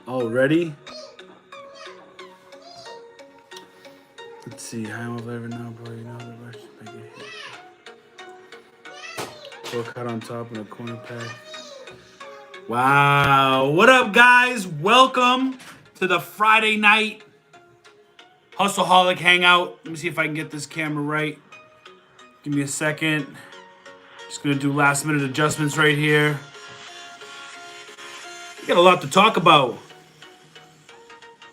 Oh, ready? Let's see. High on flavor now, boy. You know the rush. Make it hit. Pork cut on top and a corner pack. Wow. What up, guys? Welcome to the Friday night Hustleholic Hangout. Let me see if I can get this camera right. Give me a second. Just going to do last minute adjustments right here. We got a lot to talk about.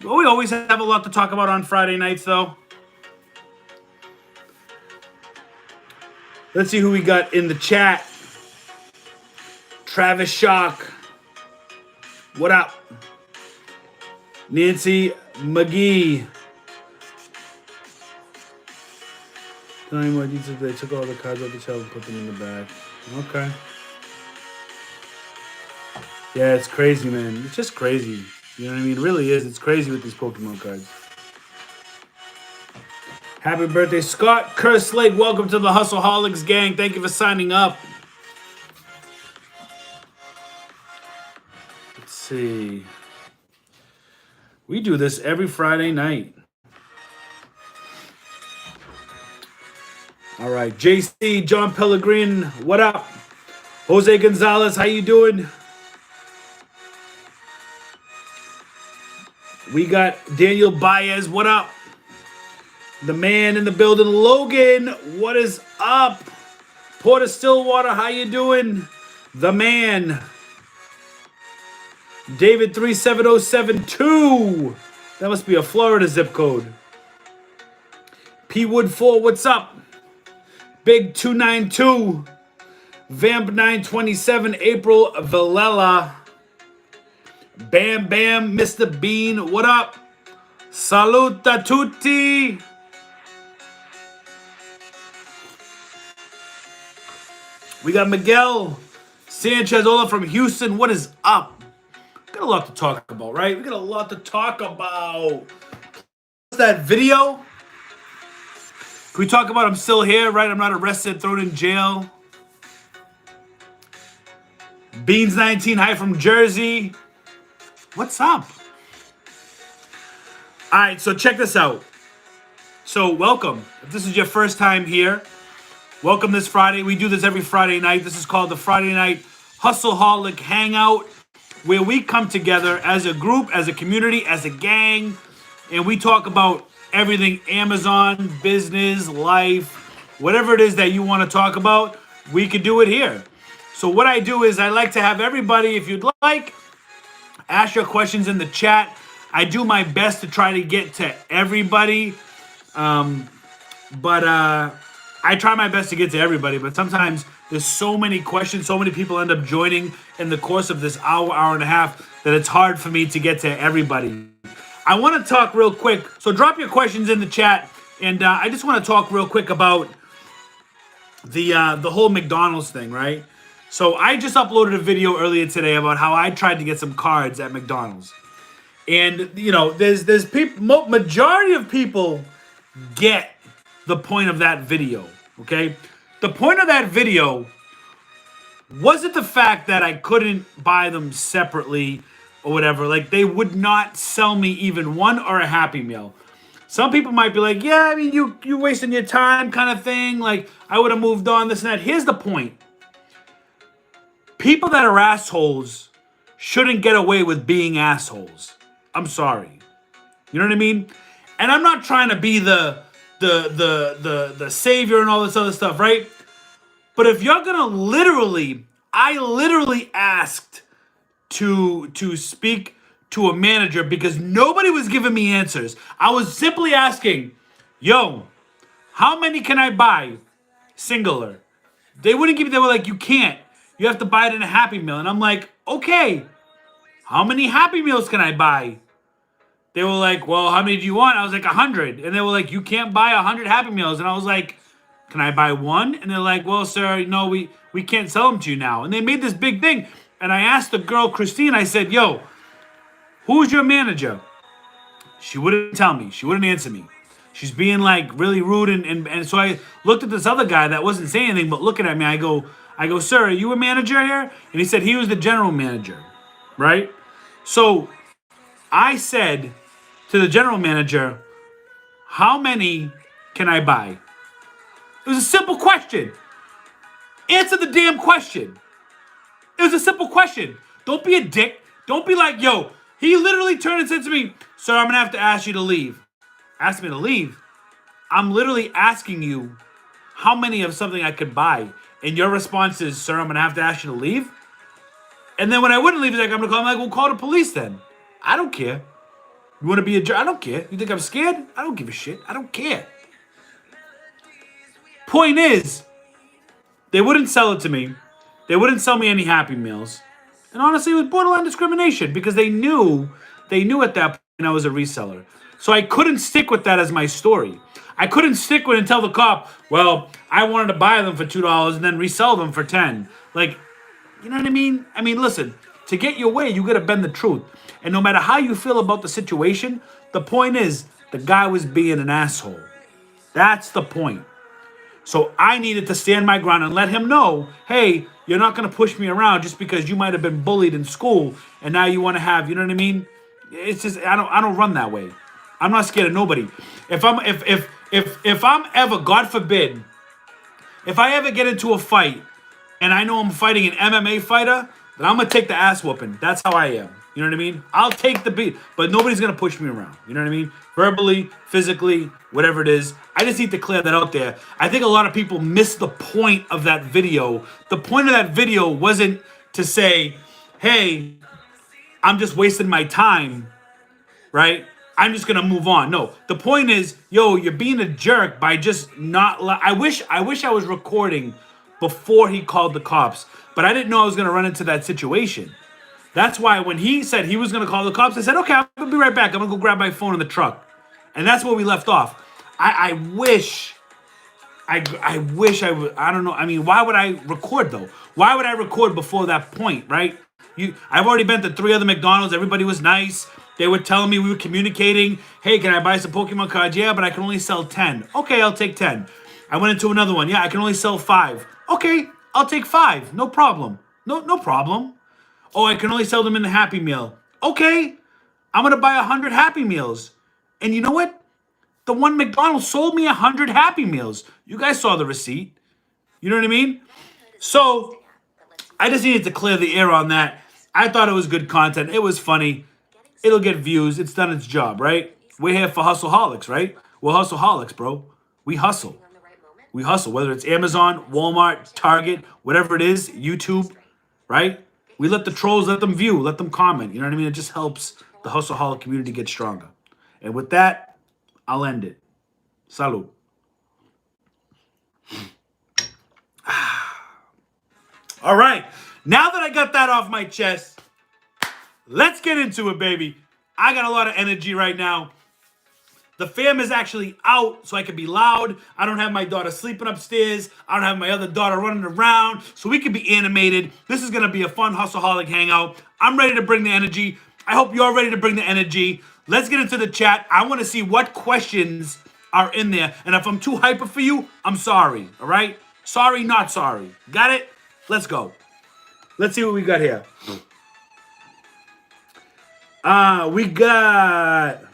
We always have a lot to talk about on Friday nights, though. Let's see who we got in the chat. Travis Shock. What up? Nancy McGee. Tell me more details. They took all the cards off the shelf and put them in the bag. Okay. Yeah, it's crazy, man. It's just crazy. You know what I mean? It really is. It's crazy with these Pokemon cards. Happy birthday, Scott Kerslake. Welcome to the Hustleholics Gang. Thank you for signing up. Let's see. We do this every Friday night. All right, JC, John Pellegrin, what up? Jose Gonzalez, how you doing? We got Daniel Baez, what up? The man in the building, Logan, what is up? Port of Stillwater, how you doing? The man. David 37072. That must be a Florida zip code. P Wood 4, what's up? Big 292. Vamp 927, April Villela. Bam Bam, Mr. Bean, what up? Saluta tutti. We got Miguel Sanchez Ola from Houston. What is up? Got a lot to talk about, right? We got a lot to talk about. What's that video? Can we talk about I'm still here, right? I'm not arrested, thrown in jail. Beans 19, hi from Jersey. What's up? All right, so check this out. So welcome. If this is your first time here, welcome this Friday. We do this every Friday night. This is called the Friday Night Hustleholic Hangout, where we come together as a group, as a community, as a gang, and we talk about everything Amazon, business, life, whatever it is that you want to talk about, we could do it here. So what I do is I like to have everybody, if you'd like, ask your questions in the chat. I do my best to try to get to everybody, but I try my best to get to everybody, but sometimes there's so many questions, so many people end up joining in the course of this hour, hour and a half, that it's hard for me to get to everybody. I want to talk real quick, so drop your questions in the chat, and I just want to talk real quick about the whole McDonald's thing, right? So I just uploaded a video earlier today about how I tried to get some cards at McDonald's. And, you know, there's people, majority of people get the point of that video, okay? The point of that video wasn't the fact that I couldn't buy them separately or whatever. Like, they would not sell me even one or a Happy Meal. Some people might be like, yeah, I mean, you wasting your time kind of thing. Like, I would have moved on, this and that. Here's the point. People that are assholes shouldn't get away with being assholes. I'm sorry. You know what I mean? And I'm not trying to be the savior and all this other stuff, right? But if you're gonna I literally asked to speak to a manager because nobody was giving me answers. I was simply asking, yo, how many can I buy? Singular. They wouldn't give me, they were like, you can't. You have to buy it in a Happy Meal. And I'm like, okay, how many Happy Meals can I buy? They were like, well, how many do you want? I was like, 100. And they were like, you can't buy 100 Happy Meals. And I was like, can I buy one? And they're like, well, sir, no, we can't sell them to you now. And they made this big thing. And I asked the girl, Christine, I said, yo, who's your manager? She wouldn't tell me. She wouldn't answer me. She's being like really rude. And so I looked at this other guy that wasn't saying anything, but looking at me, I go, sir, are you a manager here? And he said he was the general manager, right? So I said to the general manager, how many can I buy? It was a simple question. Answer the damn question. It was a simple question. Don't be a dick. Don't be like, yo, he literally turned and said to me, sir, I'm going to have to ask you to leave. Ask me to leave? I'm literally asking you how many of something I could buy. And your response is, sir, I'm going to have to ask you to leave? And then when I wouldn't leave, he's like, I'm going to call him. I'm like, well, call the police then. I don't care. You want to be a jerk? I don't care. You think I'm scared? I don't give a shit. I don't care. Point is, they wouldn't sell it to me. They wouldn't sell me any Happy Meals. And honestly, it was borderline discrimination because they knew at that point I was a reseller. So I couldn't stick with that as my story. I couldn't stick with it and tell the cop, well, I wanted to buy them for $2 and then resell them for $10. Like, you know what I mean? I mean, listen, to get your way, you got to bend the truth. And no matter how you feel about the situation, the point is the guy was being an asshole. That's the point. So I needed to stand my ground and let him know, hey, you're not going to push me around just because you might have been bullied in school and now you want to have, you know what I mean? It's just I don't run that way. I'm not scared of nobody. If I'm ever, God forbid, if I ever get into a fight and I know I'm fighting an MMA fighter, then I'm going to take the ass whooping. That's how I am. You know what I mean? I'll take the beat, but nobody's going to push me around. You know what I mean? Verbally, physically, whatever it is. I just need to clear that out there. I think a lot of people miss the point of that video. The point of that video wasn't to say, hey, I'm just wasting my time, right? I'm just going to move on. No, the point is, yo, you're being a jerk by just not... I wish I was recording before he called the cops, but I didn't know I was going to run into that situation. That's why when he said he was going to call the cops, I said, okay, I'm going to be right back. I'm going to go grab my phone in the truck. And that's where we left off. I wish I would, I don't know. I mean, why would I record though? Why would I record before that point, right? I've already been to 3 other McDonald's. Everybody was nice. They were telling me, we were communicating. Hey, can I buy some Pokemon cards? Yeah, but I can only sell 10. Okay, I'll take 10. I went into another one. Yeah, I can only sell 5. Okay, I'll take 5. No problem. No problem. Oh, I can only sell them in the Happy Meal. Okay, I'm going to buy 100 Happy Meals. And you know what? The one McDonald's sold me 100 Happy Meals. You guys saw the receipt. You know what I mean? So, I just needed to clear the air on that. I thought it was good content. It was funny. It'll get views. It's done its job, right? We're here for Hustleholics, right? We're Hustleholics, bro. We hustle. We hustle. Whether it's Amazon, Walmart, Target, whatever it is, YouTube, right? We let the trolls, let them view, let them comment. You know what I mean? It just helps the Hustleholic community get stronger. And with that, I'll end it. Salud. All right. Now that I got that off my chest, let's get into it, baby. I got a lot of energy right now. The fam is actually out, so I can be loud. I don't have my daughter sleeping upstairs. I don't have my other daughter running around, so we can be animated. This is going to be a fun Hustleholic hangout. I'm ready to bring the energy. I hope you're ready to bring the energy. Let's get into the chat. I want to see what questions are in there. And if I'm too hyper for you, I'm sorry, all right? Sorry, not sorry. Got it? Let's go. Let's see what we got here. We got...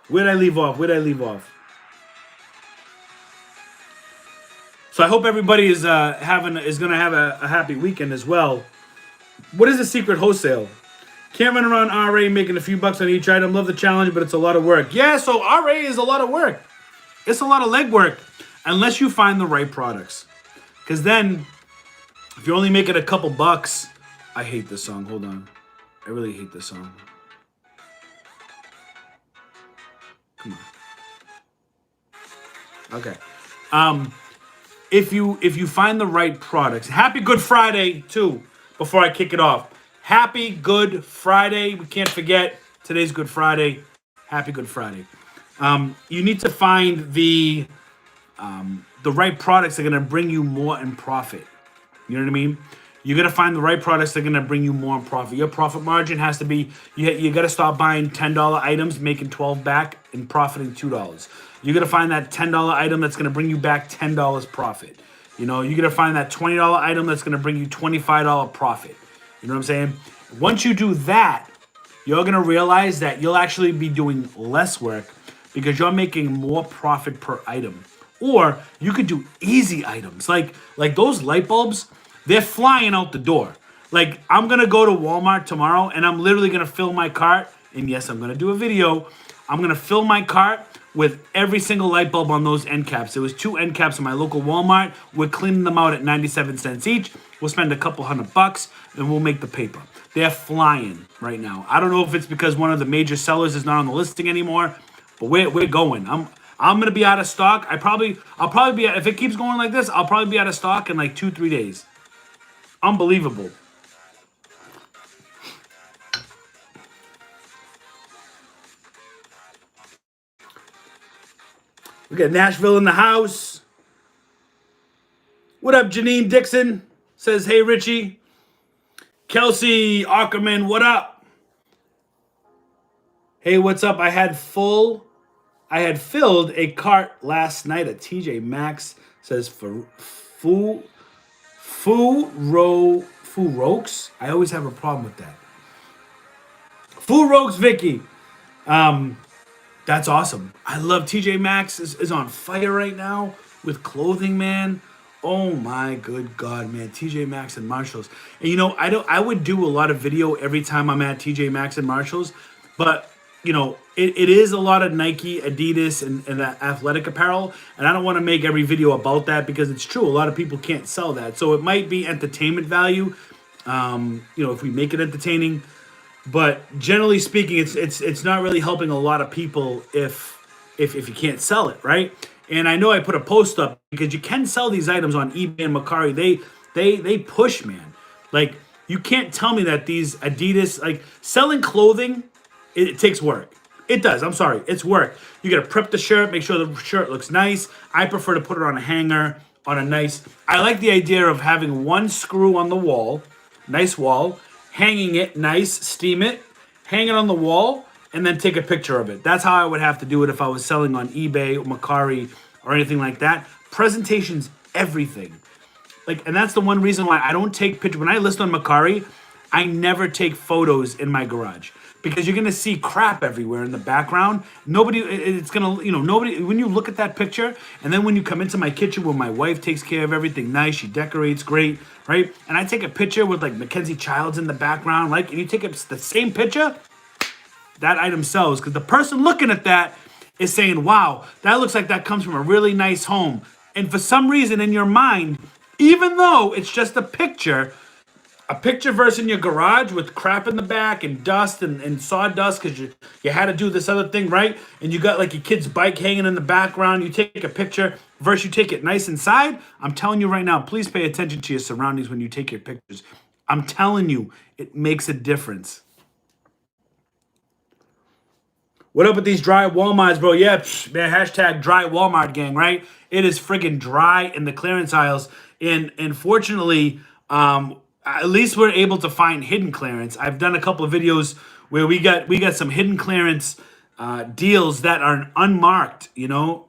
Where'd I leave off? So I hope everybody is gonna have a happy weekend as well. What is a secret wholesale? Can't run around RA making a few bucks on each item. Love the challenge, but it's a lot of work. Yeah, so RA is a lot of work. It's a lot of legwork, unless you find the right products. Because then, if you're only making a couple bucks, I hate this song. Hold on, I really hate this song. Come on. Okay. If you find the right products, happy Good Friday too. Before I kick it off, happy Good Friday. We can't forget today's Good Friday. Happy Good Friday. You need to find the right products that are gonna bring you more in profit. You know what I mean? You gotta find the right products that are gonna bring you more in profit. Your profit margin has to be, you gotta stop buying $10 items, making 12 back and profiting $2. You gotta find that $10 item that's gonna bring you back $10 profit. You know, you gotta find that $20 item that's gonna bring you $25 profit. You know what I'm saying? Once you do that, you're going to realize that you'll actually be doing less work because you're making more profit per item. Or you could do easy items like those light bulbs, they're flying out the door. Like I'm going to go to Walmart tomorrow and I'm literally going to fill my cart, and yes, I'm going to do a video. I'm going to fill my cart with every single light bulb on those end caps. There was 2 end caps in my local Walmart. We're cleaning them out at 97 cents each. We'll spend a couple $100 and we'll make the paper. They're flying right now. I don't know if it's because one of the major sellers is not on the listing anymore, but we're going. I'm gonna be out of stock. I'll probably be, if it keeps going like this, I'll probably be out of stock in like 2-3 days. Unbelievable. We got Nashville in the house. What up, Janine Dixon? Says, hey, Richie. Kelsey Ackerman, what up? Hey, what's up? I had filled a cart last night at TJ Maxx. Says Fu Rokes. I always have a problem with that. Fu Rokes Vicky. That's awesome. I love TJ Maxx is on fire right now with clothing, man. Oh my good God, man. TJ Maxx and Marshalls. And you know, I would do a lot of video every time I'm at TJ Maxx and Marshalls, but you know, it is a lot of Nike, Adidas, and athletic apparel. And I don't want to make every video about that because it's true. A lot of people can't sell that. So it might be entertainment value, you know, if we make it entertaining. But generally speaking, it's not really helping a lot of people if you can't sell it, right? And I know I put a post up because you can sell these items on eBay and Mercari. They push, man. Like you can't tell me that these Adidas, like selling clothing, it takes work. It does. I'm sorry. It's work. You got to prep the shirt, make sure the shirt looks nice. I prefer to put it on a hanger, on a nice. I like the idea of having one screw on the wall, nice wall, hanging it nice, steam it, hang it on the wall, and then take a picture of it. That's how I would have to do it if I was selling on eBay or Mercari or anything like that. Presentation's everything. Like, and that's the one reason why I don't take pictures. When I list on Mercari, I never take photos in my garage because you're gonna see crap everywhere in the background. It's gonna, you know, nobody. When you look at that picture, and then when you come into my kitchen where my wife takes care of everything nice, she decorates great, right? And I take a picture with like Mackenzie Childs in the background, like, and you take the same picture, that item sells because the person looking at that is saying, "Wow, that looks like that comes from a really nice home." And for some reason in your mind, even though it's just a picture versus in your garage with crap in the back and dust and sawdust because you had to do this other thing, right? And you got like your kid's bike hanging in the background. You take a picture versus you take it nice inside. I'm telling you right now, please pay attention to your surroundings when you take your pictures. I'm telling you, it makes a difference. What up with these dry Walmarts, bro? Yeah, man, hashtag dry Walmart gang, right? It is friggin' dry in the clearance aisles. And fortunately, at least we're able to find hidden clearance. I've done a couple of videos where we got some hidden clearance deals that are unmarked, you know,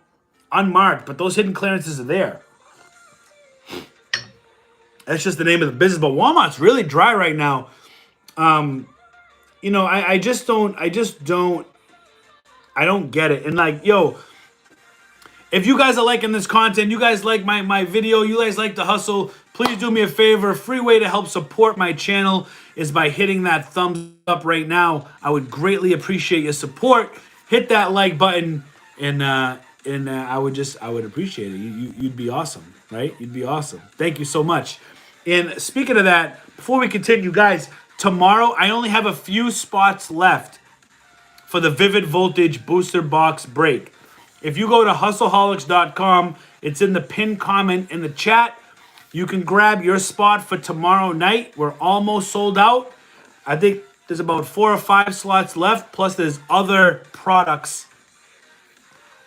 unmarked, but those hidden clearances are there. That's just the name of the business. But Walmart's really dry right now. You know, I don't get it. And like, yo, if you guys are liking this content, you guys like my video, you guys like the hustle, please do me a favor. A free way to help support my channel is by hitting that thumbs up right now. I would greatly appreciate your support. Hit that like button, and I would appreciate it. You'd be awesome, right? You'd be awesome. Thank you so much. And speaking of that, before we continue, guys, tomorrow I only have a few spots left for the Vivid Voltage Booster Box break. If you go to hustleholics.com, it's in the pinned comment in the chat. You can grab your spot for tomorrow night. We're almost sold out. I think there's about 4 or 5 slots left, plus there's other products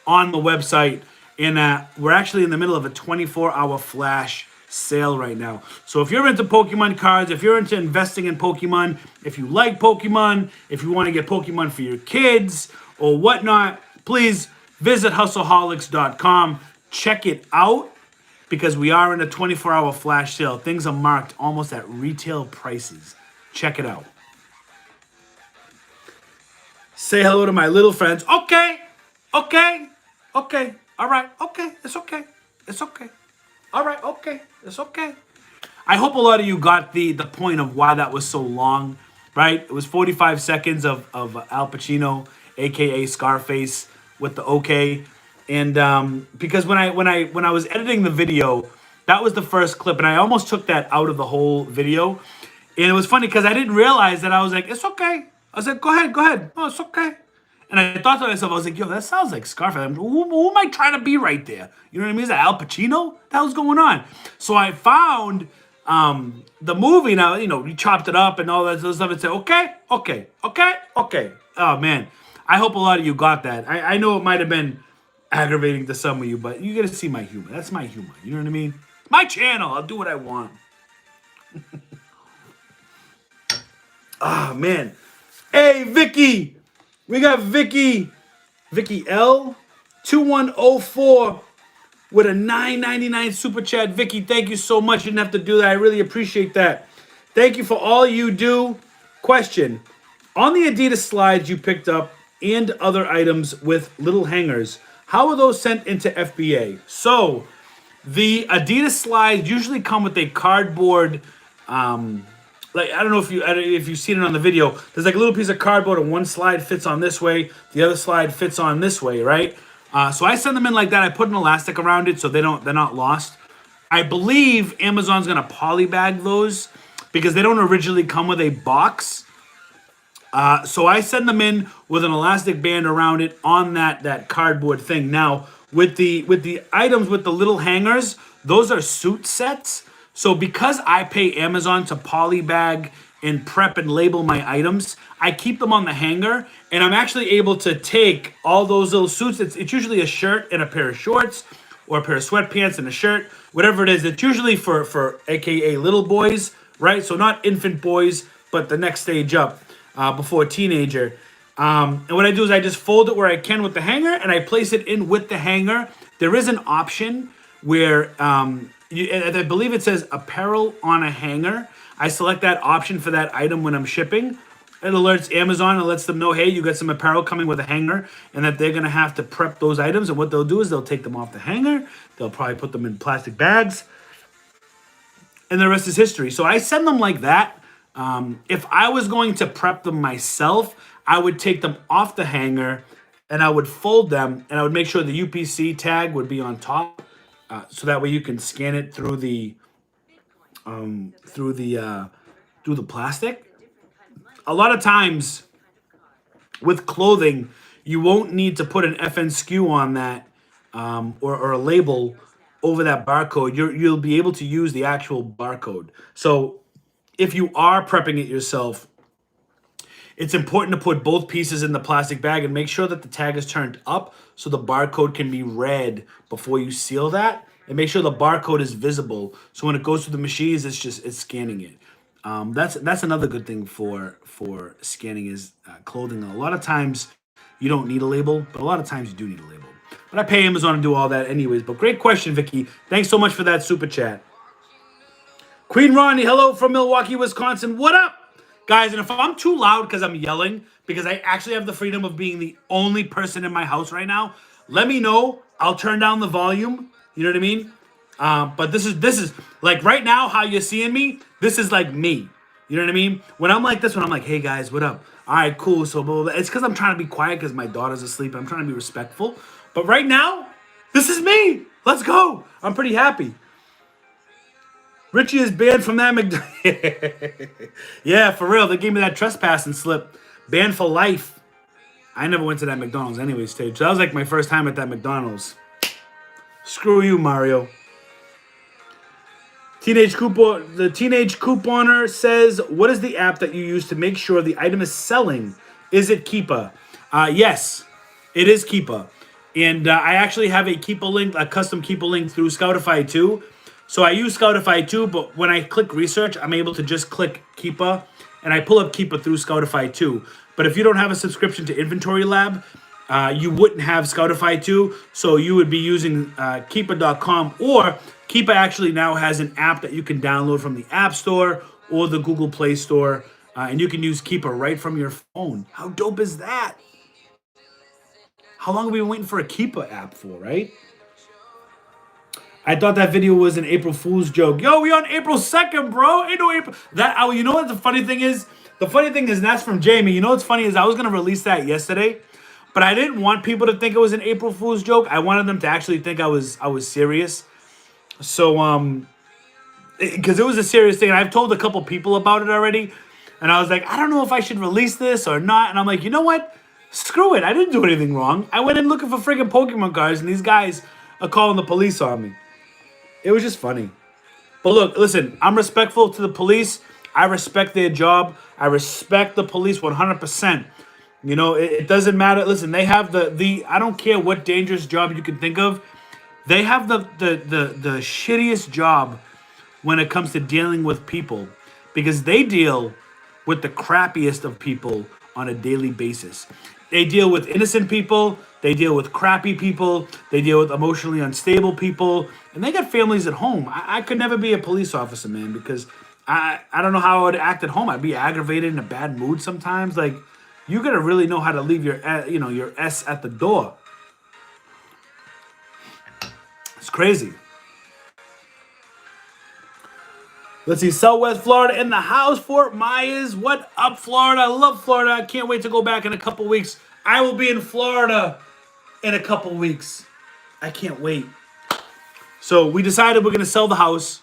on the website. And we're actually in the middle of a 24-hour flash sale right now. So if you're into Pokemon cards, if you're into investing in Pokemon, if you like Pokemon, if you want to get Pokemon for your kids or whatnot, please visit hustleholics.com. Check it out because we are in a 24-hour flash sale. Things are marked almost at retail prices. Check it out. Say hello to my little friends. Okay, okay, okay. All right, okay. It's okay. It's okay. All right, okay. It's okay. I hope a lot of you got the point of why that was so long, right? It was 45 seconds of Al Pacino, aka Scarface, with the okay, and because when I was editing the video, that was the first clip, and I almost took that out of the whole video, and it was funny because I didn't realize that I was like, it's okay. I was like, go ahead, go ahead. Oh, it's okay. And I thought to myself, I was like, yo, that sounds like Scarface. Who am I trying to be right there? You know what I mean? Is that Al Pacino? What the hell's going on? So I found the movie. Now, you know, we chopped it up and all that stuff and said, okay, okay, okay, okay. Oh, man. I hope a lot of you got that. I know it might have been aggravating to some of you, but you get to see my humor. That's my humor. You know what I mean? My channel. I'll do what I want. Oh, man. Hey, Vicky. We got Vicky L 2104 with a $9.99 super chat. Vicky, thank you so much. You didn't have to do that. I really appreciate that. Thank you for all you do. Question: on the Adidas slides you picked up and other items with little hangers, how are those sent into FBA? So the Adidas slides usually come with a cardboard. Like, I don't know if you've seen it on the video. There's like a little piece of cardboard, and one slide fits on this way, the other slide fits on this way, right? So I send them in like that. I put an elastic around it so they're not lost. I believe Amazon's gonna polybag those because they don't originally come with a box. So I send them in with an elastic band around it on that cardboard thing. Now with the items with the little hangers, those are suit sets. So because I pay Amazon to polybag and prep and label my items, I keep them on the hanger, and I'm actually able to take all those little suits. It's usually a shirt and a pair of shorts, or a pair of sweatpants and a shirt, whatever it is. It's usually for AKA little boys, right? So not infant boys, but the next stage up before teenager. And what I do is I just fold it where I can with the hanger, and I place it in with the hanger. There is an option where I believe it says apparel on a hanger. I select that option for that item when I'm shipping. It alerts Amazon and lets them know, hey, you got some apparel coming with a hanger, and that they're going to have to prep those items. And what they'll do is they'll take them off the hanger. They'll probably put them in plastic bags. And the rest is history. So I send them like that. If I was going to prep them myself, I would take them off the hanger and I would fold them, and I would make sure the UPC tag would be on top. So that way you can scan it through the plastic. A lot of times with clothing, you won't need to put an FNSKU on that or a label over that barcode. You'll be able to use the actual barcode. So if you are prepping it yourself, it's important to put both pieces in the plastic bag and make sure that the tag is turned up so the barcode can be read before you seal that, and make sure the barcode is visible. So when it goes through the machines, it's scanning it. That's another good thing for scanning is clothing. A lot of times you don't need a label, but a lot of times you do need a label. But I pay Amazon to do all that anyways. But great question, Vicky. Thanks so much for that super chat. Queen Ronnie, hello from Milwaukee, Wisconsin. What up? Guys, and if I'm too loud because I'm yelling, because I actually have the freedom of being the only person in my house right now, let me know. I'll turn down the volume. You know what I mean? But this is like right now how you're seeing me. This is like me. You know what I mean? When I'm like this, when I'm like, hey guys, what up? All right, cool. So blah, blah, blah. It's because I'm trying to be quiet because my daughter's asleep. I'm trying to be respectful. But right now, this is me. Let's go. I'm pretty happy. Richie is banned from that McDonald's. Yeah, for real. They gave me that trespassing slip. Banned for life. I never went to that McDonald's anyways, Tage. So that was like my first time at that McDonald's. Screw you, Mario. The teenage couponer says, what is the app that you use to make sure the item is selling? Is it Keepa? Yes, it is Keepa. And I actually have a Keepa link, a custom Keepa link through Scoutify too. So I use Scoutify too, but when I click research, I'm able to just click Keepa, and I pull up Keepa through Scoutify too. But if you don't have a subscription to Inventory Lab, you wouldn't have Scoutify too, so you would be using Keepa.com, or Keepa actually now has an app that you can download from the App Store or the Google Play Store, and you can use Keepa right from your phone. How dope is that? How long have we been waiting for a Keeper app for, right? I thought that video was an April Fool's joke. Yo, we on April 2nd, bro. Ain't no April. You know what the funny thing is? The funny thing is, and that's from Jamie. You know what's funny is I was going to release that yesterday, but I didn't want people to think it was an April Fool's joke. I wanted them to actually think I was serious. So, because it was a serious thing, and I've told a couple people about it already, and I was like, I don't know if I should release this or not, and I'm like, you know what? Screw it. I didn't do anything wrong. I went in looking for friggin' Pokemon cards, and these guys are calling the police on me. It was just funny. But look, listen, I'm respectful to the police. I respect their job. I respect the police 100%. You know, it doesn't matter. Listen, they have the I don't care what dangerous job you can think of. They have the shittiest job when it comes to dealing with people, because they deal with the crappiest of people on a daily basis. They deal with innocent people. They deal with crappy people. They deal with emotionally unstable people. And they got families at home. I could never be a police officer, man, because I don't know how I would act at home. I'd be aggravated, in a bad mood sometimes. Like, you got to really know how to leave your S at the door. It's crazy. Let's see, Southwest Florida in the house. Fort Myers, what up, Florida? I love Florida. I can't wait to go back in a couple weeks. I will be in Florida in a couple weeks. I can't wait. So we decided we're going to sell the house,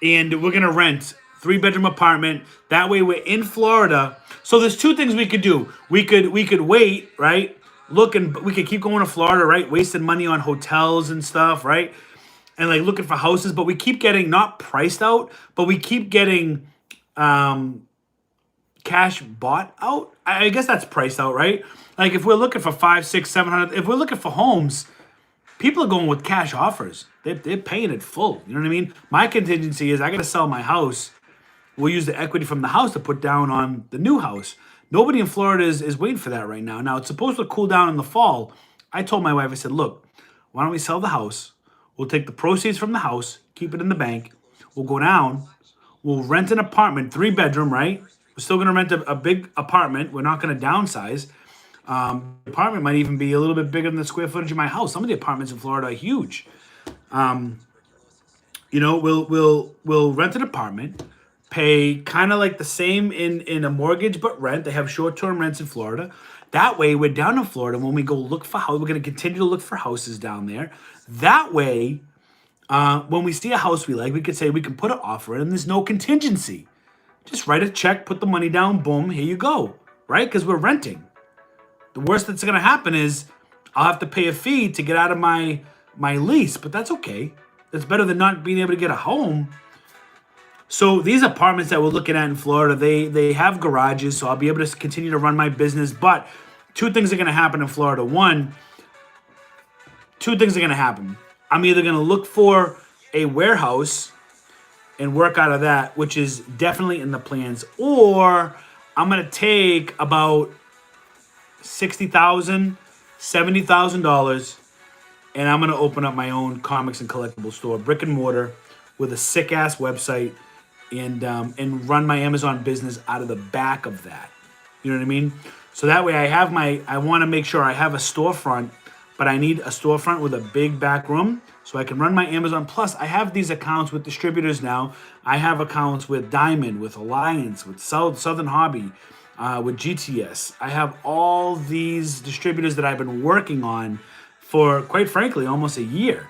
and we're going to rent 3-bedroom apartment. That way we're in Florida. So there's two things we could do. We could wait, right? Look, and we could keep going to Florida, right? Wasting money on hotels and stuff, right? And like looking for houses, but we keep getting not priced out, but we keep getting cash bought out. I guess that's priced out, right? Like if we're looking for 500, 600, 700, if we're looking for homes, people are going with cash offers. They're paying it full. You know what I mean? My contingency is I got to sell my house. We'll use the equity from the house to put down on the new house. Nobody in Florida is waiting for that right now. Now, it's supposed to cool down in the fall. I told my wife, I said, look, why don't we sell the house? We'll take the proceeds from the house, keep it in the bank. We'll go down. We'll rent an apartment, 3-bedroom, right? We're still going to rent a big apartment. We're not going to downsize. The apartment might even be a little bit bigger than the square footage of my house. Some of the apartments in Florida are huge. You know, we'll rent an apartment, pay kind of like the same in a mortgage, but rent. They have short-term rents in Florida. That way, we're down in Florida. When we go look for houses, we're going to continue to look for houses down there. That way, when we see a house we like, we could say we can put an offer in, and there's no contingency. Just write a check, put the money down, boom, here you go, right? Because we're renting. The worst that's going to happen is I'll have to pay a fee to get out of my lease, but that's okay. That's better than not being able to get a home. So these apartments that we're looking at in Florida, they have garages, so I'll be able to continue to run my business. But two things are going to happen in Florida. Two things are going to happen. I'm either going to look for a warehouse and work out of that, which is definitely in the plans, or I'm going to take about $60,000, $70,000, and I'm going to open up my own comics and collectible store, brick and mortar, with a sick-ass website, and run my Amazon business out of the back of that. You know what I mean? So that way I want to make sure I have a storefront, but I need a storefront with a big back room so I can run my Amazon. Plus, I have these accounts with distributors now. I have accounts with Diamond, with Alliance, with Southern Hobby, with GTS. I have all these distributors that I've been working on for, quite frankly, almost a year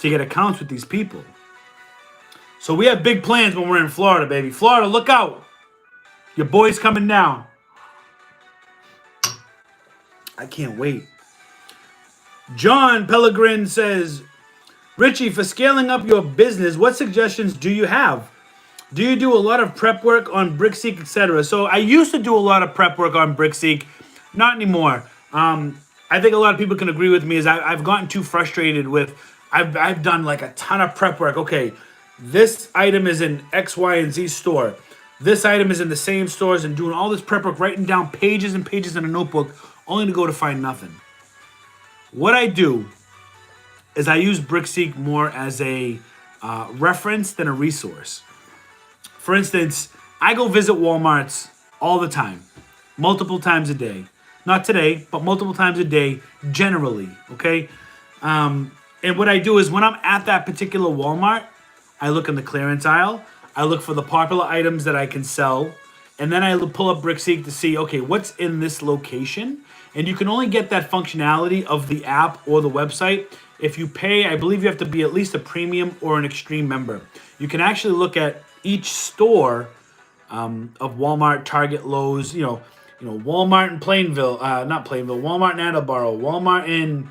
to get accounts with these people. So we have big plans when we're in Florida, baby. Florida, look out. Your boy's coming down. I can't wait. John Pellegrin says, Richie, for scaling up your business, what suggestions do you have? Do you do a lot of prep work on BrickSeek, etc.? So I used to do a lot of prep work on BrickSeek. Not anymore. I think a lot of people can agree with me is I've gotten too frustrated with, I've done like a ton of prep work. Okay, this item is in X, Y, and Z store. This item is in the same stores, and doing all this prep work, writing down pages and pages in a notebook, only to go to find nothing. What I do is I use BrickSeek more as a reference than a resource. For instance, I go visit Walmarts all the time, multiple times a day. not today, but multiple times a day, generally. Okay. And what I do is when I'm at that particular Walmart, I look in the clearance aisle. I look for the popular items that I can sell. And then I pull up BrickSeek to see, okay, what's in this location? And you can only get that functionality of the app or the website if you pay. I believe you have to be at least a premium or an extreme member. You can actually look at each store of Walmart, Target, Lowe's, Walmart in Plainville, not Plainville, Walmart in Attleboro, Walmart in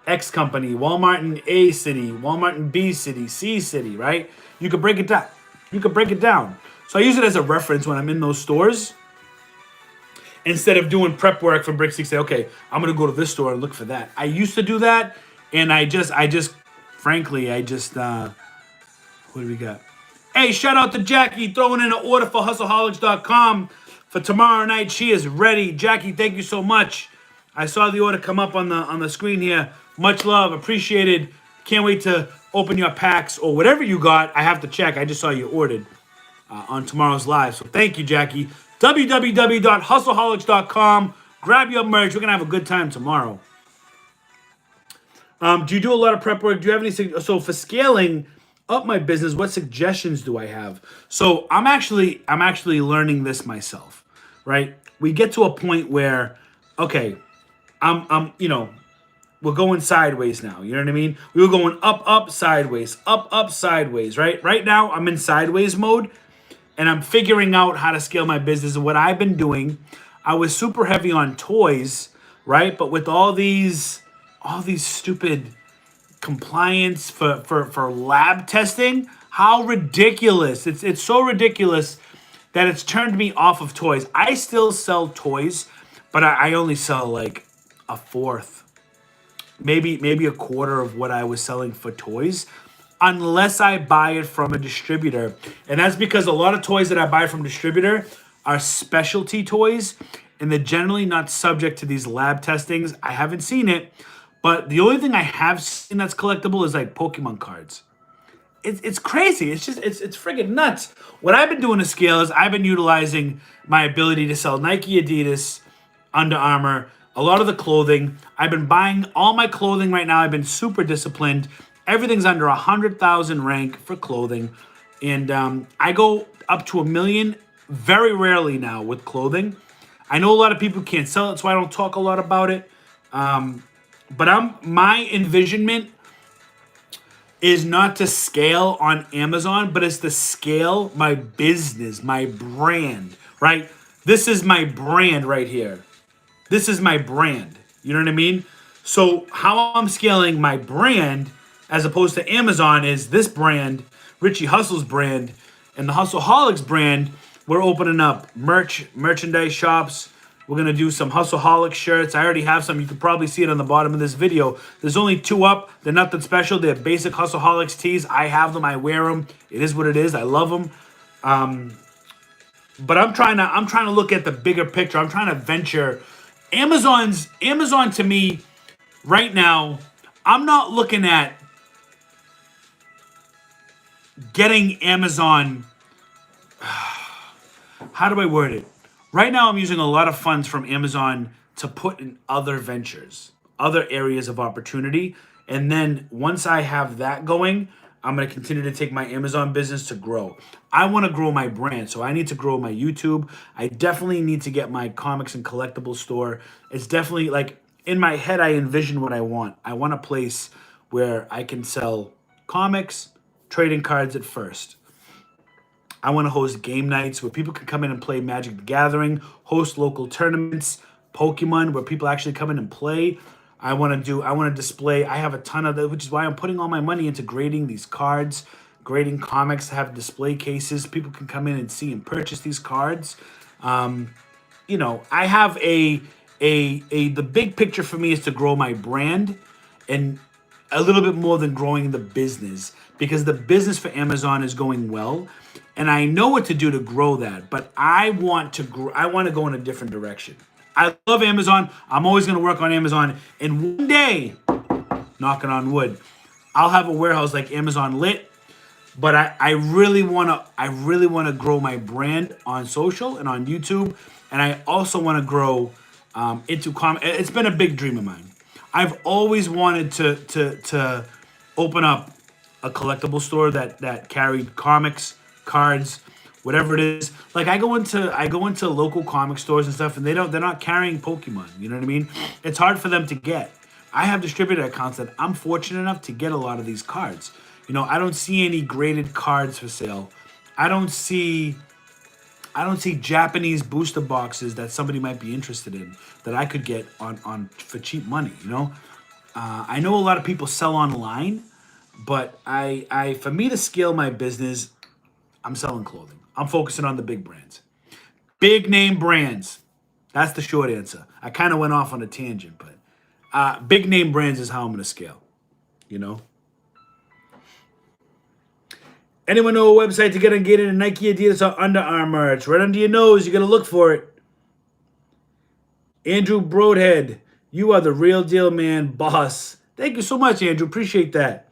X company, Walmart in A city, Walmart in B city, C city, right? You could break it down. So I use it as a reference when I'm in those stores. Instead of doing prep work for BrickSeek, say, okay, I'm gonna go to this store and look for that. I used to do that, and frankly, what do we got? Hey, shout out to Jackie throwing in an order for hustleholics.com for tomorrow night. She is ready. Jackie, thank you so much. I saw the order come up on the screen here. Much love, appreciated. Can't wait to open your packs or whatever you got. I have to check. I just saw you ordered on tomorrow's live. So thank you, Jackie. www.hustleholics.com. Grab your merch. We're gonna have a good time tomorrow. Do you do a lot of prep work? Do you have any? So for scaling up my business, what suggestions do I have? So I'm actually learning this myself, right? We get to a point where, okay, we're going sideways now. You know what I mean? We were going up, sideways, up, sideways, right? Right now I'm in sideways mode and I'm figuring out how to scale my business. And what I've been doing, I was super heavy on toys, right? But with all these stupid compliance for lab testing, how ridiculous. It's so ridiculous that it's turned me off of toys. I still sell toys, but I only sell like a fourth, maybe a quarter of what I was selling for toys, unless I buy it from a distributor. And that's because a lot of toys that I buy from distributor are specialty toys, and they're generally not subject to these lab testings. I haven't seen it, but the only thing I have seen that's collectible is like Pokemon cards. It's crazy. It's friggin' nuts. What I've been doing to scale is I've been utilizing my ability to sell Nike, Adidas, Under Armour, a lot of the clothing. I've been buying all my clothing right now. I've been super disciplined. Everything's under 100,000 rank for clothing. And I go up to 1 million very rarely now with clothing. I know a lot of people can't sell it, so I don't talk a lot about it. But my envisionment is not to scale on Amazon, but it's to scale my business, my brand, right? This is my brand right here. This is my brand. You know what I mean? So how I'm scaling my brand as opposed to Amazon is this brand, Richie Hustles brand, and the Hustleholics brand. We're opening up merchandise shops. We're going to do some Hustleholics shirts. I already have some. You can probably see it on the bottom of this video. There's only 2 up. They're nothing special. They're basic Hustleholics tees. I have them. I wear them. It is what it is. I love them. But I'm trying to look at the bigger picture. I'm trying to venture. Amazon to me right now, I'm not looking at getting Amazon. How do I word it? Right now, I'm using a lot of funds from Amazon to put in other ventures, other areas of opportunity. And then once I have that going, I'm going to continue to take my Amazon business to grow. I want to grow my brand, so I need to grow my YouTube. I definitely need to get my comics and collectibles store. It's definitely like in my head, I envision what I want. I want a place where I can sell comics, trading cards at first. I want to host game nights where people can come in and play Magic the Gathering, host local tournaments, Pokemon, where people actually come in and play. I want to display. I have a ton of that, which is why I'm putting all my money into grading these cards, grading comics, have display cases. People can come in and see and purchase these cards. I have the big picture for me is to grow my brand and a little bit more than growing the business, because the business for Amazon is going well. And I know what to do to grow that, but I want to go in a different direction. I love Amazon. I'm always going to work on Amazon. And one day, knocking on wood, I'll have a warehouse like Amazon Lit. But I really want to grow my brand on social and on YouTube. And I also want to grow into it's been a big dream of mine. I've always wanted to open up a collectible store that carried comics, cards, whatever it is. Like I go into local comic stores and stuff, and they're not carrying Pokemon. You know what I mean? It's hard for them to get. I have distributor accounts that I'm fortunate enough to get a lot of these cards. I don't see any graded cards for sale. I don't see Japanese booster boxes that somebody might be interested in that I could get on for cheap money. I know a lot of people sell online, but I for me to scale my business, I'm selling clothing. I'm focusing on the big brands, big name brands. That's the short answer. I kind of went off on a tangent, but big name brands is how I'm going to scale. You know. Anyone know a website to get engaged in Nike, Adidas, or Under Armour? It's right under your nose. You got to look for it. Andrew Broadhead, you are the real deal, man, boss. Thank you so much, Andrew. Appreciate that.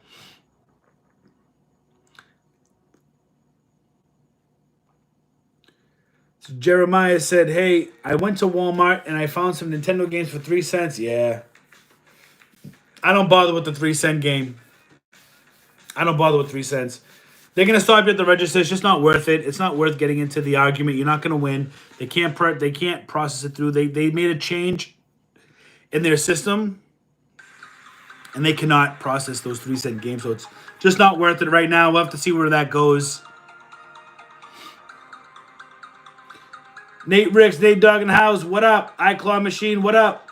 So Jeremiah said, hey, I went to Walmart and I found some Nintendo games for 3 cents. Yeah. I don't bother with the 3-cent game. I don't bother with 3 cents. They're going to stop you at the register. It's just not worth it. It's not worth getting into the argument. You're not going to win. They can't process it through. They made a change in their system, and they cannot process those 3-cent games. So it's just not worth it right now. We'll have to see where that goes. Nate Ricks, Nate Dog in the house. What up? iClaw Machine, what up?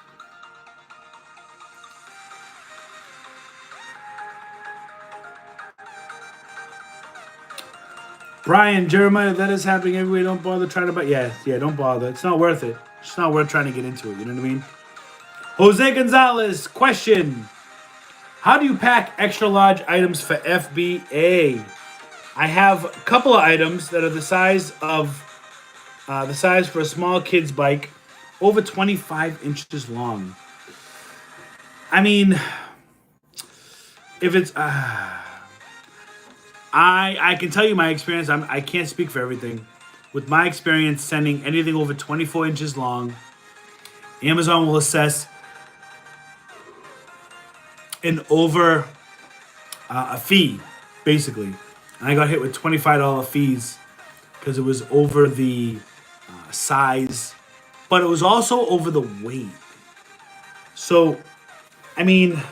Brian, Jeremiah, that is happening everywhere. Don't bother trying to buy. Yeah, don't bother. It's not worth it. It's not worth trying to get into it. You know what I mean? Jose Gonzalez, question. How do you pack extra large items for FBA? I have a couple of items that are the size for a small kid's bike, over 25 inches long. I mean, if it's... I can tell you my experience. I can't speak for everything. With my experience sending anything over 24 inches long, Amazon will assess an over a fee, basically. And I got hit with $25 fees because it was over the size, but it was also over the weight. So, I mean,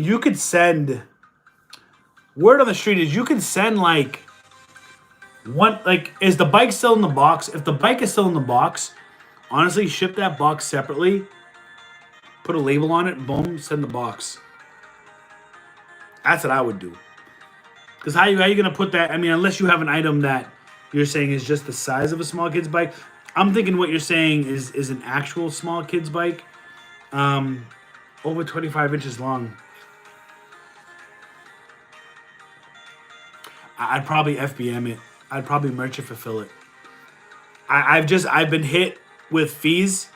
you could send, word on the street is you could send is the bike still in the box? If the bike is still in the box, honestly, ship that box separately, put a label on it, boom, send the box. That's what I would do. Because how you going to put that? I mean, unless you have an item that you're saying is just the size of a small kid's bike. I'm thinking what you're saying is an actual small kid's bike. Over 25 inches long. I'd probably FBM it. I'd probably merchant fulfill it. I've been hit with fees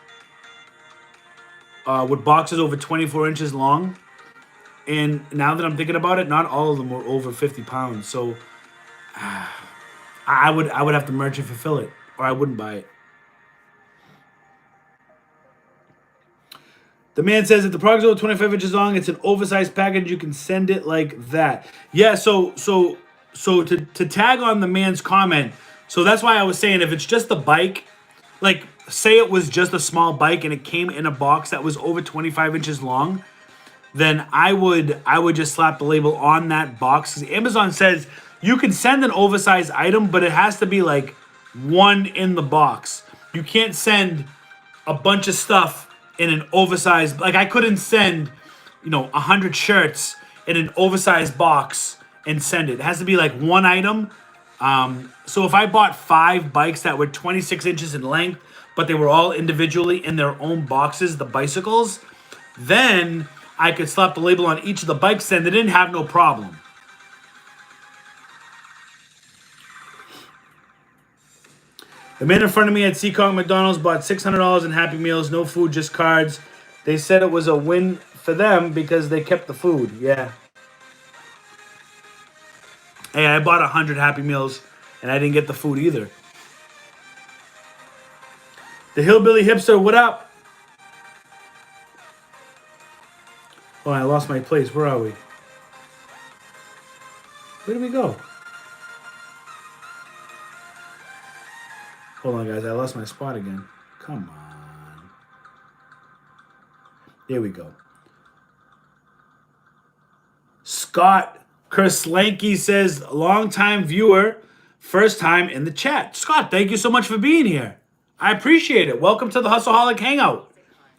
with boxes over 24 inches long. And now that I'm thinking about it, not all of them were over 50 pounds. So I would have to merchant fulfill it, or I wouldn't buy it. The man says if the product's over 25 inches long, it's an oversized package. You can send it like that. Yeah. So to tag on the man's comment. So that's why I was saying if it's just the bike, like say it was just a small bike and it came in a box that was over 25 inches long, then I would just slap the label on that box. Because Amazon says you can send an oversized item, but it has to be like one in the box. You can't send a bunch of stuff in an oversized, like I couldn't send, 100 shirts in an oversized box and send it. It has to be like one item. So if I bought 5 bikes that were 26 inches in length, but they were all individually in their own boxes, the bicycles, then I could slap the label on each of the bikes and they didn't have no problem. The man in front of me at Seacon McDonald's bought $600 in Happy Meals, no food, just cards. They said it was a win for them because they kept the food. Yeah. Hey, I bought 100 Happy Meals and I didn't get the food either. The Hillbilly Hipster, what up? Oh, I lost my place. Where are we? Where did we go? Hold on, guys. I lost my spot again. Come on. There we go. Scott Kerslanky says, long-time viewer, first time in the chat. Scott, thank you so much for being here. I appreciate it. Welcome to the Hustleholic Hangout.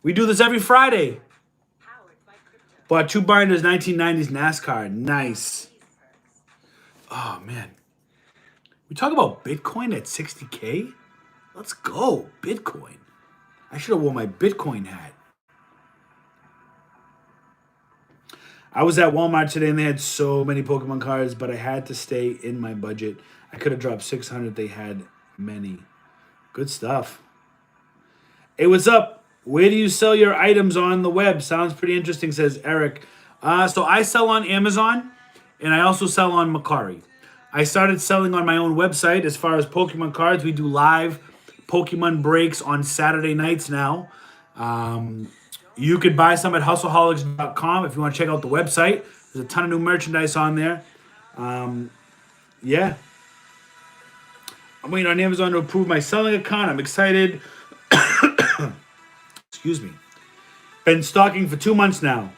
We do this every Friday. Bought 2 binders, 1990s NASCAR. Nice. Oh, man. We talk about Bitcoin at 60K? Let's go. Bitcoin. I should have worn my Bitcoin hat. I was at Walmart today and they had so many Pokemon cards, but I had to stay in my budget. I could have dropped 600. They had many. Good stuff. Hey, what's up? Where do you sell your items on the web? Sounds pretty interesting, says Eric. So I sell on Amazon and I also sell on Mercari. I started selling on my own website as far as Pokemon cards. We do live Pokemon breaks on Saturday nights now. You could buy some at hustleholics.com if you want to check out the website. There's a ton of new merchandise on there. Yeah. I'm waiting on Amazon to approve my selling account. I'm excited. Excuse me. Been stocking for 2 months now.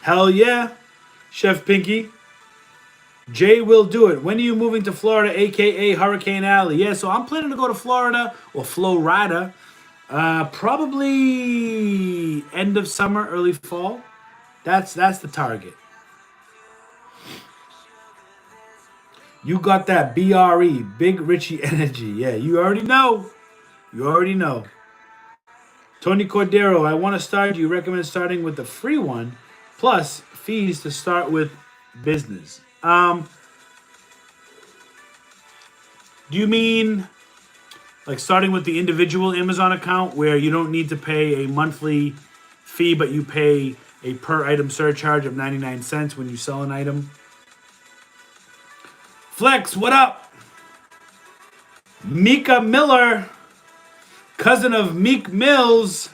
Hell yeah, Chef Pinky. Jay will do it. When are you moving to Florida, a.k.a. Hurricane Alley? Yeah, so I'm planning to go to Florida, or Florida, probably end of summer, early fall. That's the target. You got that BRE, Big Richie energy. Yeah, you already know. You already know. Tony Cordero, I want to start. Do you recommend starting with the free one, plus fees to start with business? Do you mean like starting with the individual Amazon account where you don't need to pay a monthly fee, but you pay a per item surcharge of 99 cents when you sell an item? Flex, what up? Mika Miller, cousin of Meek Mills.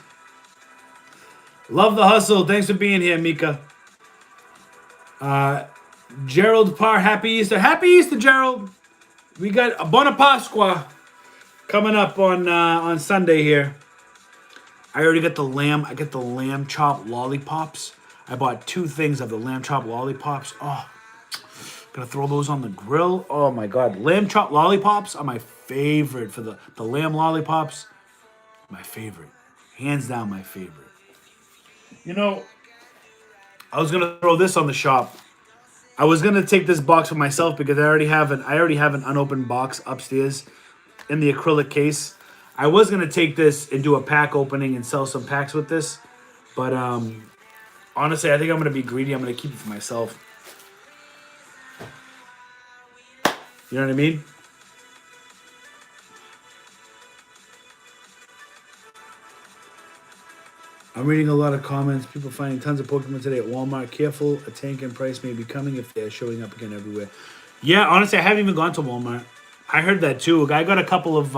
Love the hustle. Thanks for being here, Mika. Gerald Parr, happy Easter. Happy Easter, Gerald. We got a Buona Pasqua coming up on Sunday here. I already got the lamb. I got the lamb chop lollipops. I bought 2 things of the lamb chop lollipops. Oh, gonna throw those on the grill. Oh my God. Lamb chop lollipops are my favorite for the lamb lollipops. My favorite. Hands down my favorite. You know, I was gonna throw this on the shop. I was gonna take this box for myself because I already have an unopened box upstairs in the acrylic case. I was gonna take this and do a pack opening and sell some packs with this, but honestly, I think I'm gonna be greedy. I'm gonna keep it for myself. You know what I mean? I'm reading a lot of comments. People finding tons of Pokemon today at Walmart. Careful, a tank in price may be coming if they're showing up again everywhere. Yeah, honestly, I haven't even gone to Walmart. I heard that too. I got a couple of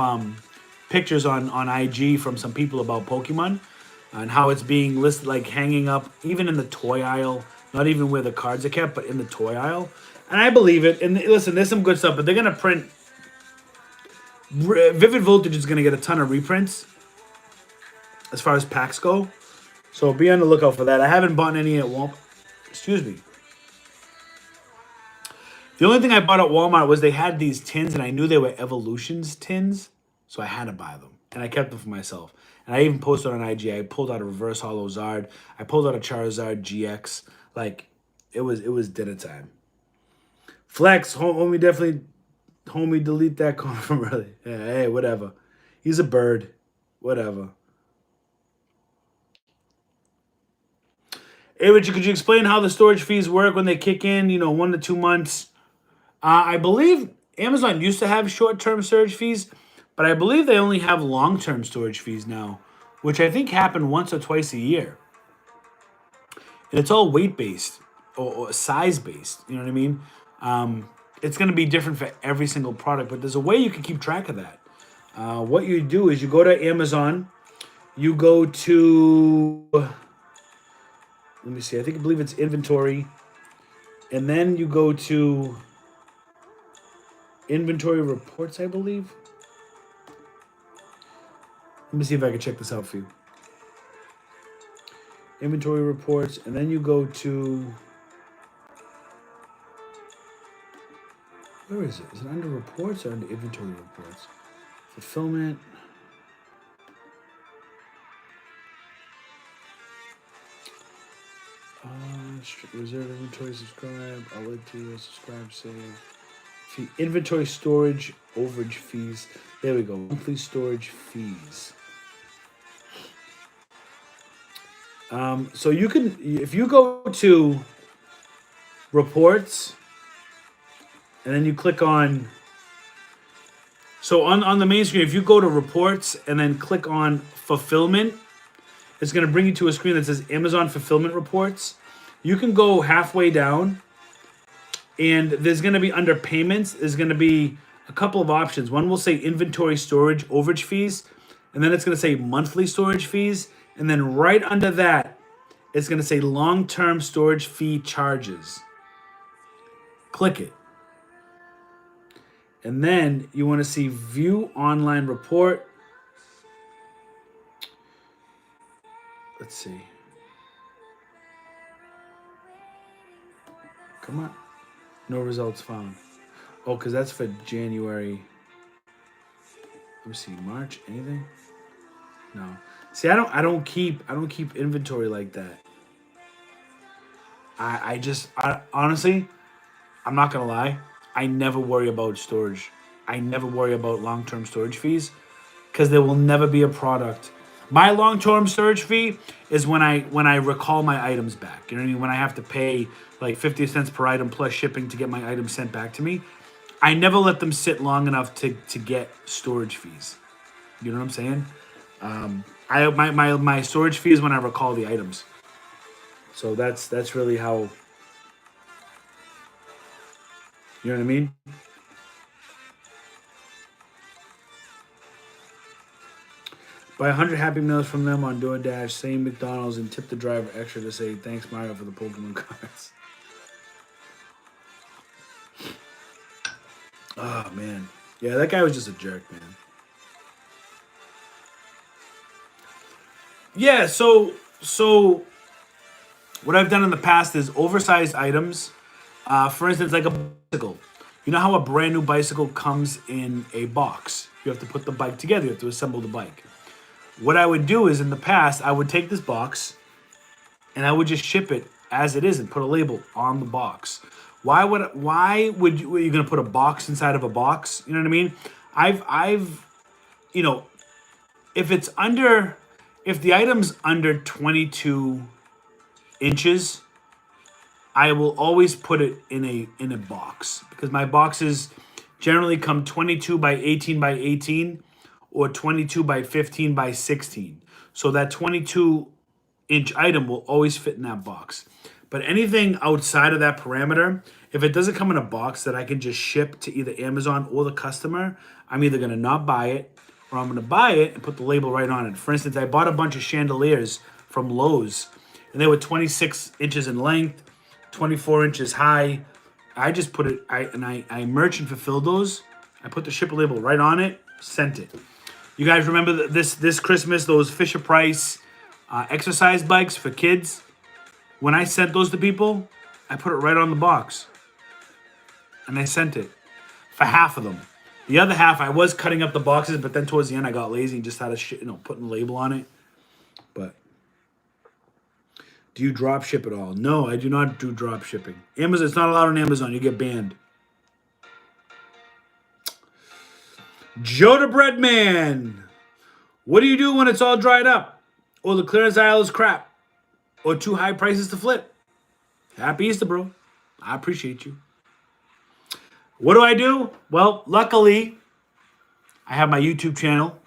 pictures on IG from some people about Pokemon and how it's being listed, like hanging up, even in the toy aisle. Not even where the cards are kept, but in the toy aisle. And I believe it. And listen, there's some good stuff, but they're going to print. Vivid Voltage is going to get a ton of reprints as far as packs go. So be on the lookout for that. I haven't bought any at Walmart. Excuse me. The only thing I bought at Walmart was they had these tins, and I knew they were Evolutions tins, so I had to buy them. And I kept them for myself. And I even posted on IG. I pulled out a Reverse Hollow Zard. I pulled out a Charizard GX. Like, it was dinner time. Flex, homie, definitely, homie, delete that comment from early. Yeah, hey, whatever. He's a bird. Whatever. Hey, Richie, could you explain how the storage fees work when they kick in, 1 to 2 months? I believe Amazon used to have short-term storage fees, but I believe they only have long-term storage fees now, which I think happen once or twice a year. And it's all weight-based or size-based, you know what I mean? It's going to be different for every single product, but there's a way you can keep track of that. What you do is you go to Amazon, you go to, let me see, I believe it's inventory, and then you go to inventory reports, I believe. Let me see if I can check this out for you. Inventory reports, and then you go to, where is it? Is it under reports or under inventory reports? Fulfillment. Reserve inventory, subscribe. I'll let you subscribe, save. Fee, inventory storage, overage fees. There we go. Monthly storage fees. So you can, if you go to reports, and then you click on, so on the main screen, if you go to reports and then click on fulfillment, it's going to bring you to a screen that says Amazon fulfillment reports. You can go halfway down, and there's going to be under payments, there's going to be a couple of options. One will say inventory storage overage fees, and then it's going to say monthly storage fees, and then right under that, it's going to say long-term storage fee charges. Click it. And then you want to see view online report. Let's see. Come on. No results found. Oh, because that's for January. Let me see. March. Anything? No. See, I don't keep inventory like that. I honestly, I'm not gonna lie. I never worry about storage. I never worry about long-term storage fees because there will never be a product. My long-term storage fee is when I recall my items back. You know what I mean? When I have to pay like 50 cents per item plus shipping to get my items sent back to me. I never let them sit long enough to get storage fees. You know what I'm saying? My storage fee is when I recall the items. So that's really how, you know what I mean? Buy 100 Happy Meals from them on DoorDash, same McDonald's, and tip the driver extra to say thanks, Mario, for the Pokemon cards. Oh, man. Yeah, that guy was just a jerk, man. Yeah, so what I've done in the past is oversized items. For instance, like a bicycle. You know how a brand new bicycle comes in a box? You have to put the bike together. You have to assemble the bike. What I would do is in the past, I would take this box and I would just ship it as it is and put a label on the box. Why would you, are you going to put a box inside of a box? You know what I mean? I've, you know, if the item's under 22 inches, I will always put it in a box because my boxes generally come 22 by 18 by 18 or 22 by 15 by 16. So that 22-inch item will always fit in that box. But anything outside of that parameter, if it doesn't come in a box that I can just ship to either Amazon or the customer, I'm either going to not buy it or I'm going to buy it and put the label right on it. For instance, I bought a bunch of chandeliers from Lowe's, and they were 26 inches in length, 24 inches high. I just put it, I merch and fulfill those. I put the shipper label right on it, sent it. You guys remember this Christmas, those Fisher-Price exercise bikes for kids? When I sent those to people, I put it right on the box. And I sent it for half of them. The other half, I was cutting up the boxes, but then towards the end, I got lazy and just started putting a label on it. But do you drop ship at all? No, I do not do drop shipping. Amazon, it's not allowed on Amazon. You get banned. Joe the Bread Man. What do you do when it's all dried up? Or the clearance aisle is crap? Or too high prices to flip? Happy Easter, bro. I appreciate you. What do I do? Well, luckily, I have my YouTube channel,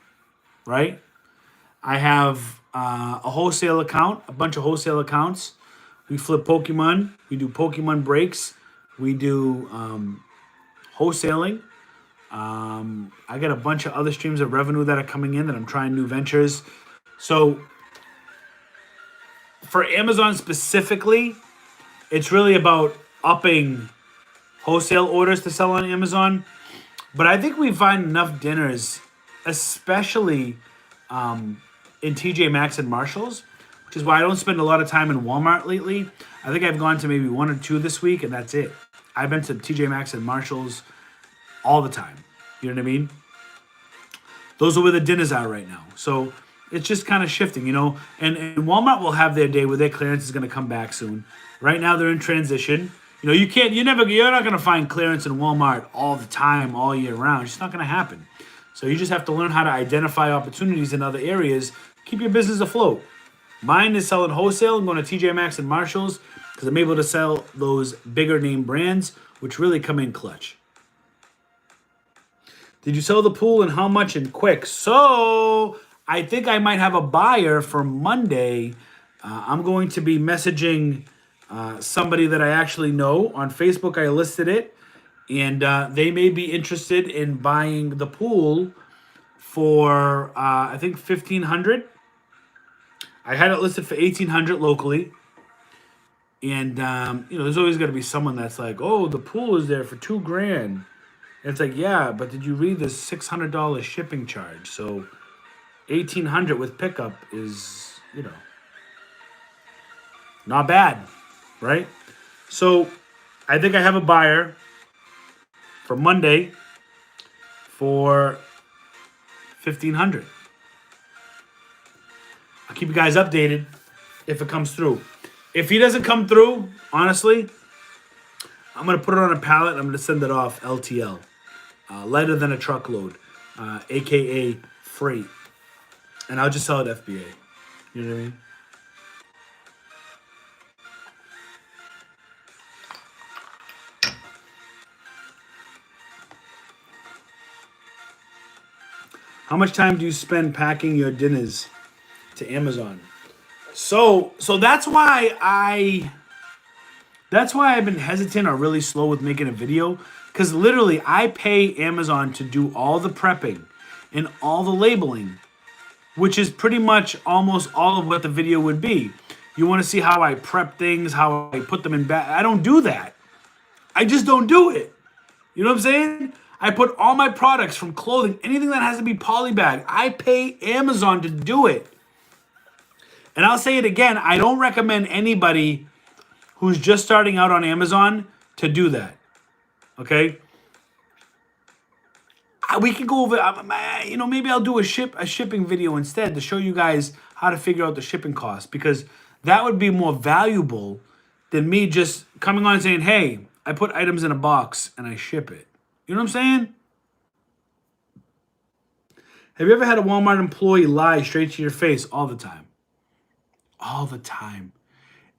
right? I have a wholesale account, a bunch of wholesale accounts. We flip Pokemon. We do Pokemon breaks. We do wholesaling. I got a bunch of other streams of revenue that are coming in that I'm trying new ventures. So for Amazon specifically, it's really about upping wholesale orders to sell on Amazon. But I think we find enough dinners, especially in TJ Maxx and Marshalls, which is why I don't spend a lot of time in Walmart lately. I think I've gone to maybe 1 or 2 this week, and that's it. I've been to TJ Maxx and Marshalls all the time. You know what I mean? Those are where the dinners are right now. So it's just kind of shifting, you know. And Walmart will have their day where their clearance is going to come back soon. Right now they're in transition. You know, you're not going to find clearance in Walmart all the time, all year round. It's just not going to happen. So you just have to learn how to identify opportunities in other areas, keep your business afloat. Mine is selling wholesale. I'm going to TJ Maxx and Marshalls because I'm able to sell those bigger name brands, which really come in clutch. Did you sell the pool and how much and quick? So I think I might have a buyer for Monday. I'm going to be messaging somebody that I actually know. On Facebook, I listed it. And they may be interested in buying the pool for, I think, $1,500. I had it listed for $1,800 locally. And, there's always got to be someone that's like, oh, the pool is there for $2,000. And it's like, yeah, but did you read the $600 shipping charge? So $1,800 with pickup is, not bad, right? So I think I have a buyer for Monday for $1,500. I'll keep you guys updated if it comes through. If he doesn't come through, honestly, I'm going to put it on a pallet. I'm going to send it off LTL. Lighter than a truckload, a.k.a. freight. And I'll just sell it FBA. You know what I mean? How much time do you spend packing your dinners to Amazon? So that's why I've been hesitant or really slow with making a video, because literally I pay Amazon to do all the prepping and all the labeling, which is pretty much almost all of what the video would be. You want to see how I prep things, how I put them in bag. I don't do that. I just don't do it. You know what I'm saying? I put all my products from clothing, anything that has to be polybag. I pay Amazon to do it. And I'll say it again, I don't recommend anybody who's just starting out on Amazon to do that. Okay? We can go over, maybe I'll do a shipping video instead to show you guys how to figure out the shipping cost, because that would be more valuable than me just coming on and saying, hey, I put items in a box and I ship it. You know what I'm saying? Have you ever had a Walmart employee lie straight to your face? All the time. All the time.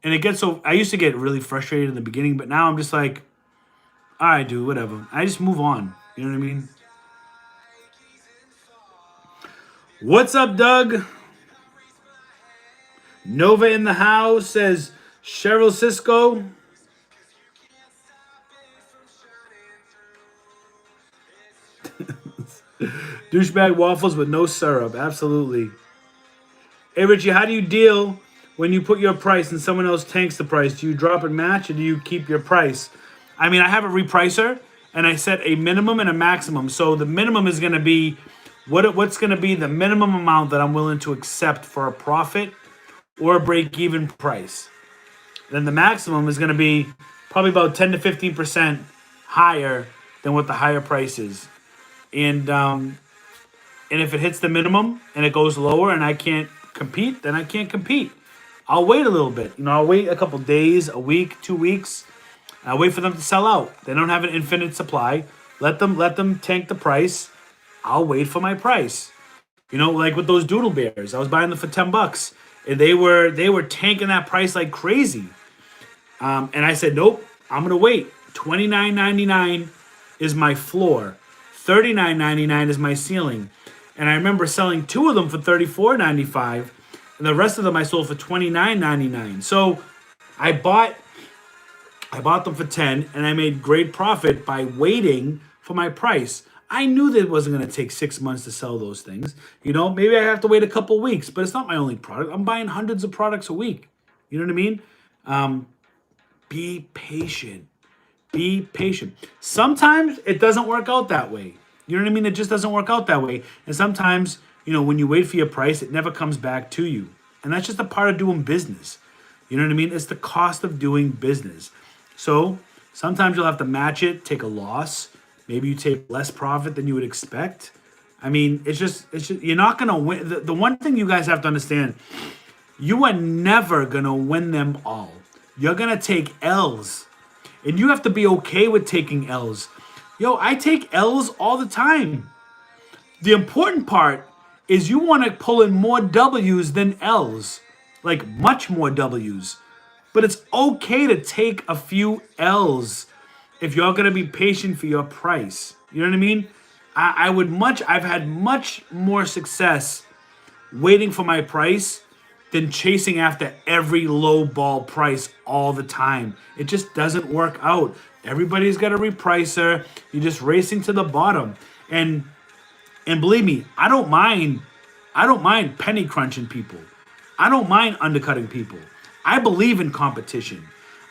And it gets so, I used to get really frustrated in the beginning, but now I'm just like, all right, dude, whatever. I just move on. You know what I mean? What's up, Doug? Nova in the house, says Cheryl Cisco. Douchebag waffles with no syrup. Absolutely. Hey, Richie, how do you deal when you put your price and someone else tanks the price? Do you drop and match, or do you keep your price? I mean, I have a repricer, and I set a minimum and a maximum. So the minimum is going to be what's going to be the minimum amount that I'm willing to accept for a profit or a break-even price. Then the maximum is going to be probably about 10 to 15% higher than what the higher price is. And if it hits the minimum and it goes lower and I can't compete, then I can't compete. I'll wait a little bit. I'll wait a couple days, a week, 2 weeks. I'll wait for them to sell out. They don't have an infinite supply. Let them tank the price. I'll wait for my price. Like with those Doodle Bears, I was buying them for $10, and they were tanking that price like crazy. And I said, nope, I'm gonna wait. $29.99 is my floor. $39.99 is my ceiling. And I remember selling 2 of them for $34.95, and the rest of them I sold for $29.99. So I bought them for $10, and I made great profit by waiting for my price. I knew that it wasn't going to take 6 months to sell those things. Maybe I have to wait a couple weeks, but it's not my only product. I'm buying hundreds of products a week. You know what I mean? Be patient. Be patient. Sometimes it doesn't work out that way. You know what I mean? It just doesn't work out that way. And sometimes, when you wait for your price, it never comes back to you. And that's just a part of doing business. You know what I mean? It's the cost of doing business. So sometimes you'll have to match it, take a loss. Maybe you take less profit than you would expect. I mean, it's just you're not going to win. The one thing you guys have to understand, you are never going to win them all. You're going to take L's. And you have to be okay with taking L's. I take L's all the time. The important part is you want to pull in more W's than L's. Like much more W's. But it's okay to take a few L's if you're going to be patient for your price. You know what I mean? I've had much more success waiting for my price than chasing after every low ball price all the time. It just doesn't work out. Everybody's got a repricer. You're just racing to the bottom. And believe me, I don't mind penny crunching people. I don't mind undercutting people. I believe in competition.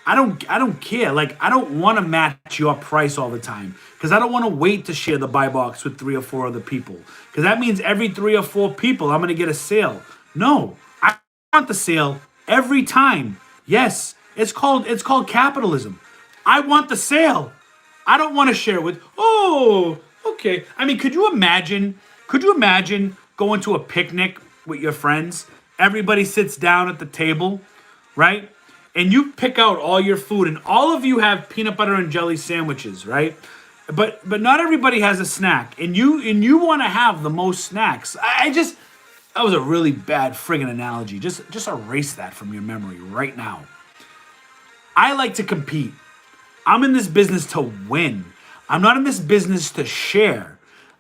I don't care. Like, I don't want to match your price all the time because I don't want to wait to share the buy box with 3 or 4 other people because that means every 3 or 4 people I'm going to get a sale. No, I want the sale every time. Yes, it's called capitalism. I want the sale. I don't want to share it with, okay. I mean, could you imagine going to a picnic with your friends? Everybody sits down at the table, right? And you pick out all your food, and all of you have peanut butter and jelly sandwiches, right? But not everybody has a snack, and you want to have the most snacks. That was a really bad friggin' analogy. Just erase that from your memory right now. I like to compete. I'm in this business to win. I'm not in this business to share.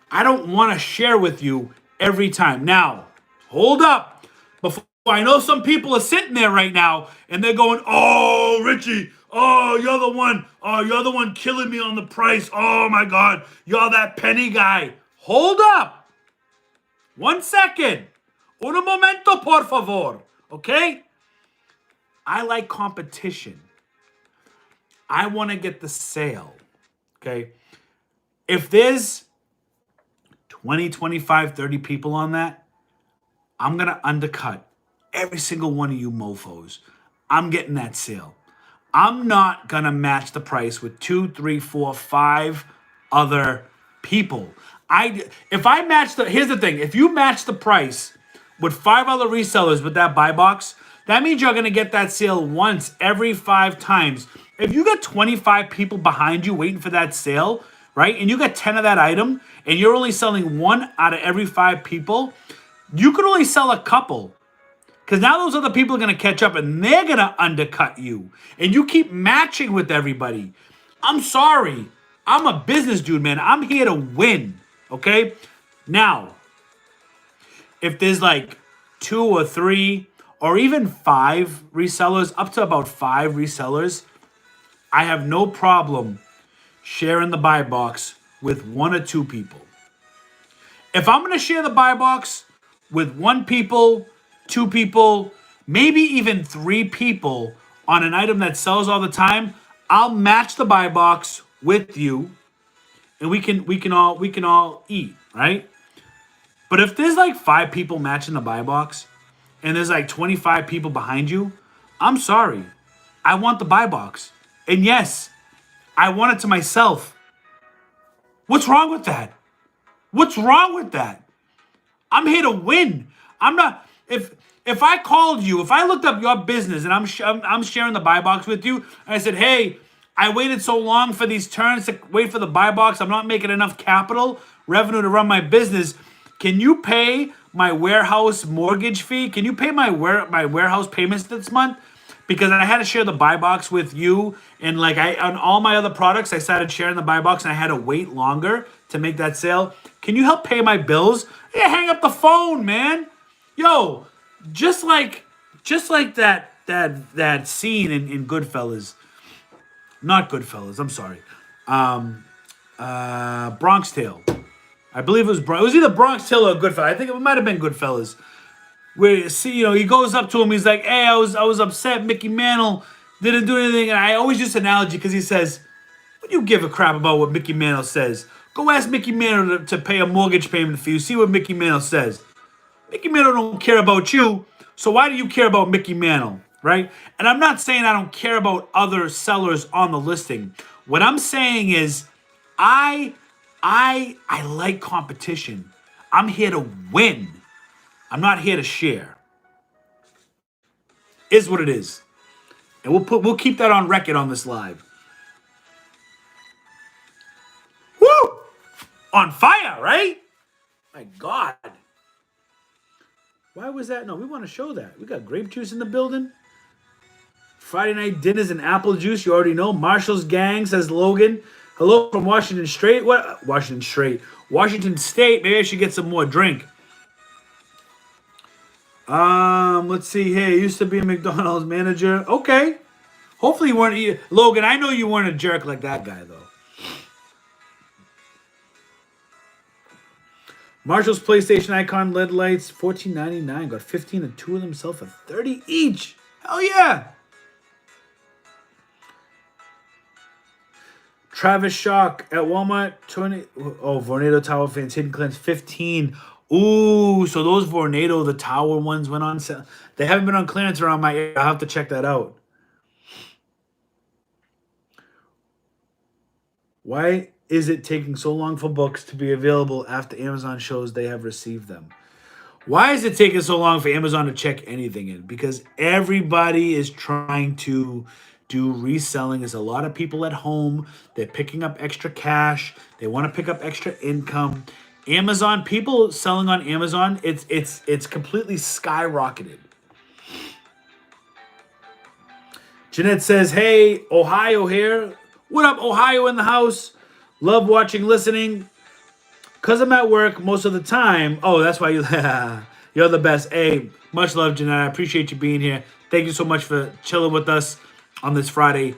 I don't want to share with you every time. Now, hold up. Before I know some people are sitting there right now and they're going, "Oh, Richie, you're the one killing me on the price. Oh my God, you're that penny guy." Hold up. 1 second. Un momento, por favor. Okay? I like competition. I want to get the sale. Okay? If there's 20, 25, 30 people on that, I'm going to undercut every single one of you mofos. I'm getting that sale. I'm not going to match the price with 2, 3, 4, 5 other people. Here's the thing. If you match the price with 5 other resellers with that buy box, that means you're going to get that sale once every 5 times. If you got 25 people behind you waiting for that sale, right, and you got 10 of that item, and you're only selling 1 out of every 5 people, you could only sell a couple. Because now those other people are going to catch up, and they're going to undercut you. And you keep matching with everybody. I'm sorry. I'm a business dude, man. I'm here to win, okay? Now, if there's like 2 or 3 or even 5 resellers, up to about 5 resellers, I have no problem sharing the buy box with 1 or 2 people. If I'm going to share the buy box with 1 people, 2 people, maybe even 3 people on an item that sells all the time, I'll match the buy box with you, and we can all eat, right? But if there's like 5 people matching the buy box, and there's like 25 people behind you, I'm sorry. I want the buy box. And yes, I want it to myself. What's wrong with that? What's wrong with that? I'm here to win. I'm not. If I called you, if I looked up your business and I'm sharing the buy box with you, and I said, "Hey, I waited so long for these turns to wait for the buy box. I'm not making enough capital revenue to run my business. Can you pay my warehouse mortgage fee? Can you pay my warehouse payments this month?" Because I had to share the buy box with you, and on all my other products, I started sharing the buy box, and I had to wait longer to make that sale. Can you help pay my bills? Yeah, hang up the phone, man. Yo, just like that scene in Goodfellas, not Goodfellas. I'm sorry, Bronx Tale. I believe it was either Bronx Hill or Goodfellas. I think it might have been Goodfellas. Where he goes up to him. He's like, "Hey, I was upset. Mickey Mantle didn't do anything." And I always use an analogy because he says, "What do you give a crap about what Mickey Mantle says? Go ask Mickey Mantle to pay a mortgage payment for you. See what Mickey Mantle says. Mickey Mantle don't care about you, so why do you care about Mickey Mantle, right?" And I'm not saying I don't care about other sellers on the listing. What I'm saying is, I like competition. I'm here to win. I'm not here to share. Is what it is. And we'll keep that on record on this live. Woo! On fire, right? My God. Why was that? No, we want to show that. We got grape juice in the building. Friday night dinners and apple juice. You already know. Marshall's Gang, says Logan. Hello from Washington State. What? Washington State. Washington State. Maybe I should get some more drink. Let's see here. Used to be a McDonald's manager. Okay. Hopefully you weren't... Logan, I know you weren't a jerk like that guy, though. Marshall's PlayStation icon LED lights, $14.99. Got 15 and 2 of them sell for $30 each. Hell yeah. Travis Shock at Walmart, 20. Oh, Vornado Tower fans, hidden cleanse, 15. Ooh, so those Vornado, the tower ones went on sale. They haven't been on clearance around my area. I'll have to check that out. Why is it taking so long for books to be available after Amazon shows they have received them? Why is it taking so long for Amazon to check anything in? Because everybody is trying to do reselling. There's a lot of people at home. They're picking up extra cash. They want to pick up extra income. Amazon, people selling on Amazon, it's completely skyrocketed. Jeanette says, "Hey, Ohio here. What up, Ohio in the house? Love watching, listening. Because I'm at work most of the time." Oh, that's why you're the best. Hey, much love, Jeanette. I appreciate you being here. Thank you so much for chilling with us on this Friday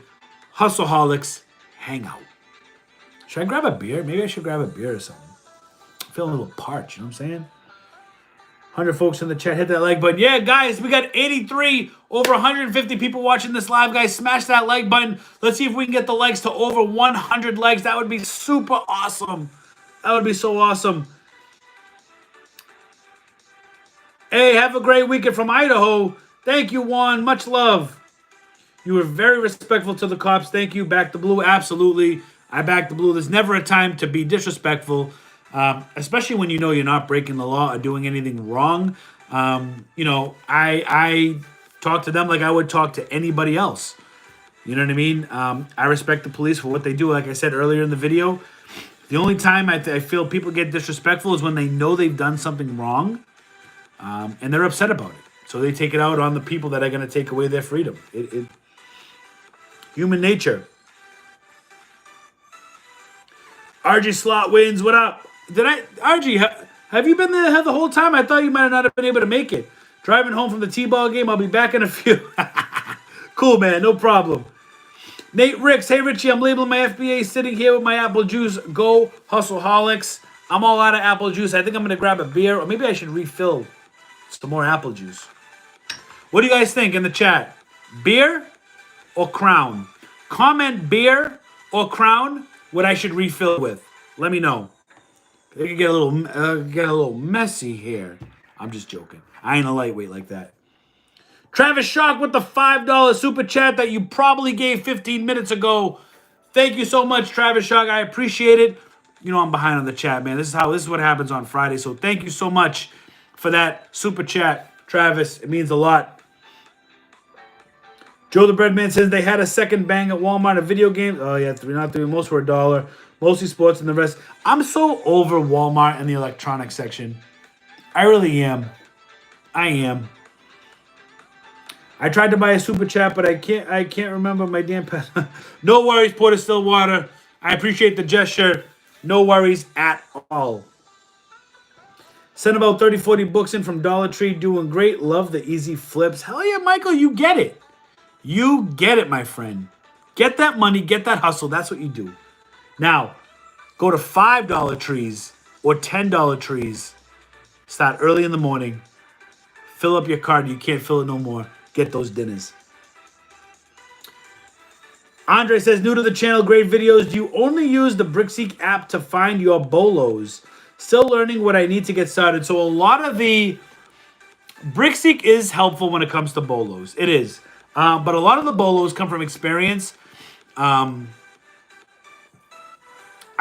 Hustleholics Hangout. Should I grab a beer? Maybe I should grab a beer or something. I'm feeling a little parched, you know what I'm saying? 100 folks in the chat, hit that like button. Yeah, guys, we got 83, over 150 people watching this live, guys. Smash that like button. Let's see if we can get the likes to over 100 likes. That would be super awesome. That would be so awesome. Hey, have a great weekend from Idaho. Thank you, Juan. Much love. You were very respectful to the cops. Thank you. Back the blue. Absolutely. I back the blue. There's never a time to be disrespectful, especially when you know you're not breaking the law or doing anything wrong. I talk to them like I would talk to anybody else. You know what I mean? I respect the police for what they do. Like I said earlier in the video, the only time I feel people get disrespectful is when they know they've done something wrong, and they're upset about it. So they take it out on the people that are going to take away their freedom. Human nature. RG Slot wins. What up? RG, have you been there the whole time? I thought you might not have been able to make it. Driving home from the T-ball game. I'll be back in a few. Cool, man. No problem. Nate Ricks. Hey, Richie, I'm labeling my FBA, sitting here with my apple juice. Go Hustleholics. I'm all out of apple juice. I think I'm going to grab a beer, or maybe I should refill some more apple juice. What do you guys think in the chat? Beer or Crown? Comment beer or Crown what I should refill with. Let me know. It can get a little messy here. I'm just joking. I ain't a lightweight like that. Travis Shock with the $5 super chat that you probably gave 15 minutes ago. Thank you so much, Travis Shock. I appreciate it. You know I'm behind on the chat, man. This is what happens on Friday. So thank you so much for that super chat, Travis. It means a lot. Joe the Breadman says they had a second bang at Walmart, a video game. Oh, yeah, not three. Most were $1. Mostly sports and the rest. I'm so over Walmart and the electronics section. I really am. I am. I tried to buy a super chat, but I can't remember my damn password. No worries, Porter Stillwater. I appreciate the gesture. No worries at all. Sent about 30, 40 books in from Dollar Tree. Doing great. Love the easy flips. Hell yeah, Michael, you get it. You get it, my friend. Get that money, get that hustle. That's what you do. Now, go to $5 trees or $10 trees. Start early in the morning. Fill up your cart. You can't fill it no more. Get those dinners. Andre says, new to the channel, great videos. Do you only use the Brickseek app to find your bolos? Still learning what I need to get started. So a lot of the Brickseek is helpful when it comes to bolos. It is. But a lot of the bolos come from experience. I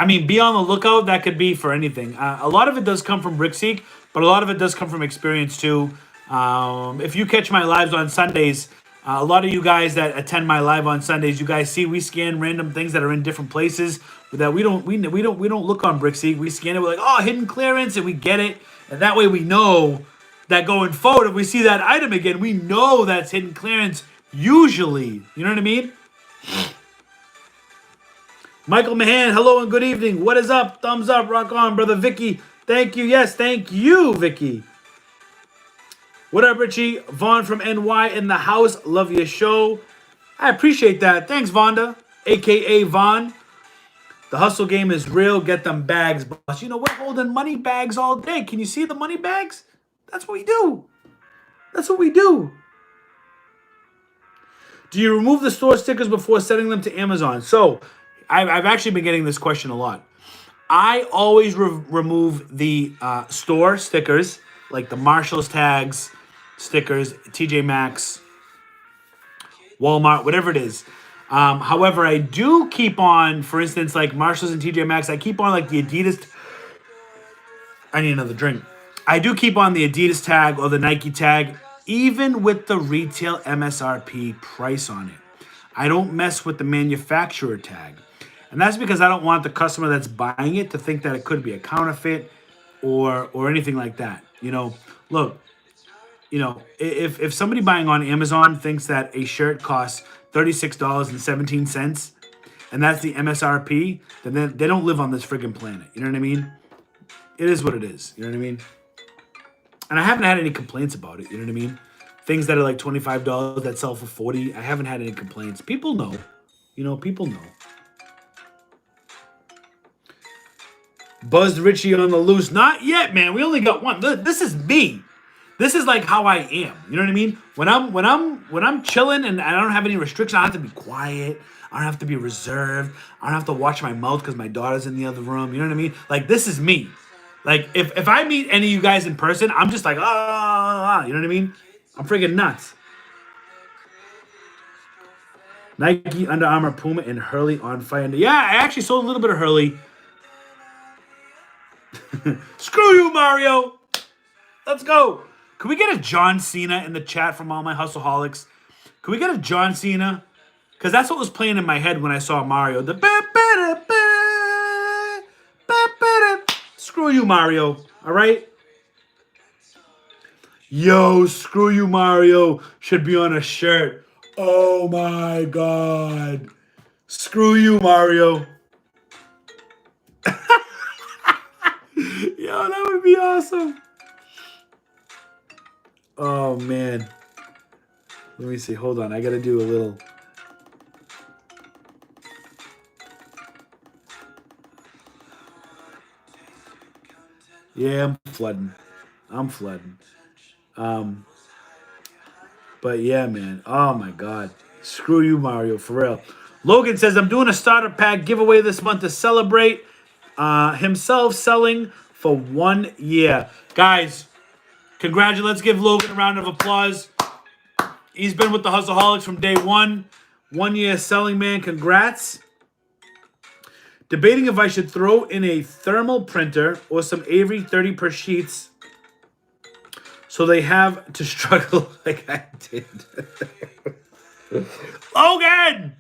mean, be on the lookout. That could be for anything. A lot of it does come from Brickseek, but a lot of it does come from experience too. If you catch my lives on Sundays, a lot of you guys that attend my live on Sundays, you guys see we scan random things that are in different places that we don't look on Brickseek. We scan it. We're like, oh, hidden clearance, and we get it, and that way we know that going forward, if we see that item again, we know that's hidden clearance. Usually, you know what I mean? Michael Mahan, hello and good evening. What is up? Thumbs up, rock on, brother Vicky. Thank you. Yes, thank you, Vicky. What up, Richie? Vaughn from NY in the house. Love your show. I appreciate that. Thanks, Vonda, a.k.a. Vaughn. The hustle game is real. Get them bags, boss. You know, we're holding money bags all day. Can you see the money bags? That's what we do. That's what we do. Do you remove the store stickers before sending them to Amazon? So, I've actually been getting this question a lot. I always remove the store stickers, like the Marshalls tags, stickers, TJ Maxx, Walmart, whatever it is. However, I do keep on, for instance, like Marshalls and TJ Maxx, I keep on like the Adidas. I need another drink. I do keep on the Adidas tag or the Nike tag, even with the retail MSRP price on it. I don't mess with the manufacturer tag. And that's because I don't want the customer that's buying it to think that it could be a counterfeit or anything like that. You know, look, you know, if somebody buying on Amazon thinks that a shirt costs $36.17 and that's the MSRP, then they don't live on this friggin' planet. You know what I mean? It is what it is. You know what I mean? And I haven't had any complaints about it. You know what I mean? Things that are like $25 that sell for $40. I haven't had any complaints. People know. You know, people know. Buzzed Richie on the loose. Not yet, man. We only got one. This is me. This is like how I am. You know what I mean? When I'm chilling and I don't have any restrictions, I don't have to be quiet. I don't have to be reserved. I don't have to watch my mouth because my daughter's in the other room. You know what I mean? Like, this is me. Like, if I meet any of you guys in person, I'm just like, you know what I mean? I'm freaking nuts. Nike, Under Armour, Puma, and Hurley on fire. Yeah, I actually sold a little bit of Hurley. Screw you, Mario. Let's go. Can we get a John Cena in the chat from all my hustleholics? Can we get a John Cena? Because that's what was playing in my head when I saw Mario. The screw you, Mario. All right? Yo, screw you, Mario should be on a shirt. Oh, my God. Screw you, Mario. Yo, that would be awesome. Oh, man. Let me see. Hold on. I got to do a little. Yeah, I'm flooding. But yeah, man. Oh, my God. Screw you, Mario, for real. Logan says, I'm doing a starter pack giveaway this month to celebrate himself selling for 1 year. Guys, congratulations. Let's give Logan a round of applause. He's been with the Hustleholics from day one. 1 year selling, man. Congrats. Debating if I should throw in a thermal printer or some Avery 30 per sheets so they have to struggle like I did. Logan!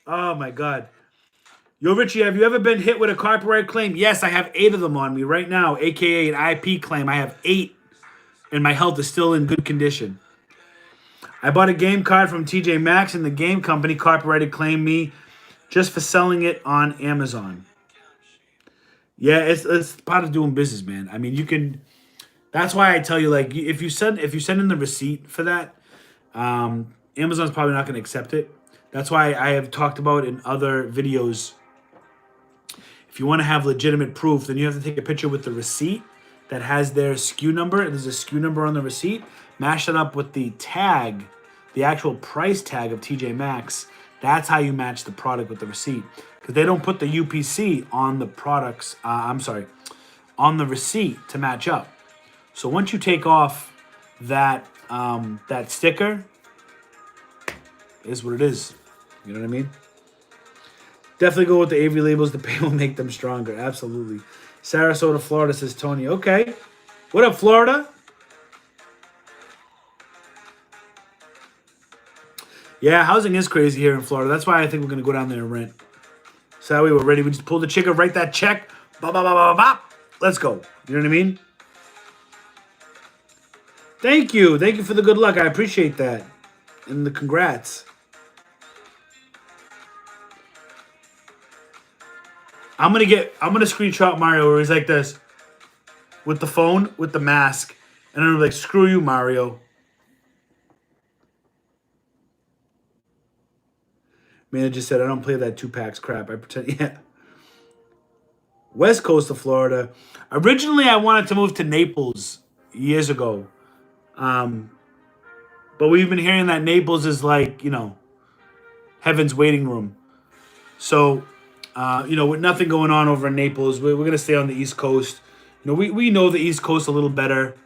Oh, my God. Yo, Richie, have you ever been hit with a copyright claim? Yes, I have 8 of them on me right now, a.k.a. an IP claim. I have 8, and my health is still in good condition. I bought a game card from TJ Maxx, and the game company copyrighted claimed me just for selling it on Amazon. Yeah, it's part of doing business, man. I mean, you can. That's why I tell you, like, if you send in the receipt for that, Amazon's probably not going to accept it. That's why I have talked about in other videos If you want to have legitimate proof, then you have to take a picture with the receipt that has their SKU number. There's a SKU number on the receipt. Mash it up with the tag, the actual price tag of TJ Maxx. That's how you match the product with the receipt, because they don't put the UPC on the products. On the receipt to match up. So once you take off that that sticker, it is what it is. You know what I mean? Definitely go with the Avery labels. The paint will make them stronger. Absolutely. Sarasota, Florida, says Tony. Okay. What up, Florida? Yeah, housing is crazy here in Florida. That's why I think we're going to go down there and rent. So that way we're ready. We just pull the trigger, write that check. Bop, bop, bop, bop, bop. Let's go. You know what I mean? Thank you. Thank you for the good luck. I appreciate that. And the congrats. I'm gonna screenshot Mario where he's like this with the phone, with the mask, and I'm like, screw you, Mario. Manager said, I don't play that 2-packs crap. I pretend, yeah. West Coast of Florida. Originally, I wanted to move to Naples years ago. But we've been hearing that Naples is like, heaven's waiting room. So, with nothing going on over in Naples, we're going to stay on the East Coast. We know the East Coast a little better.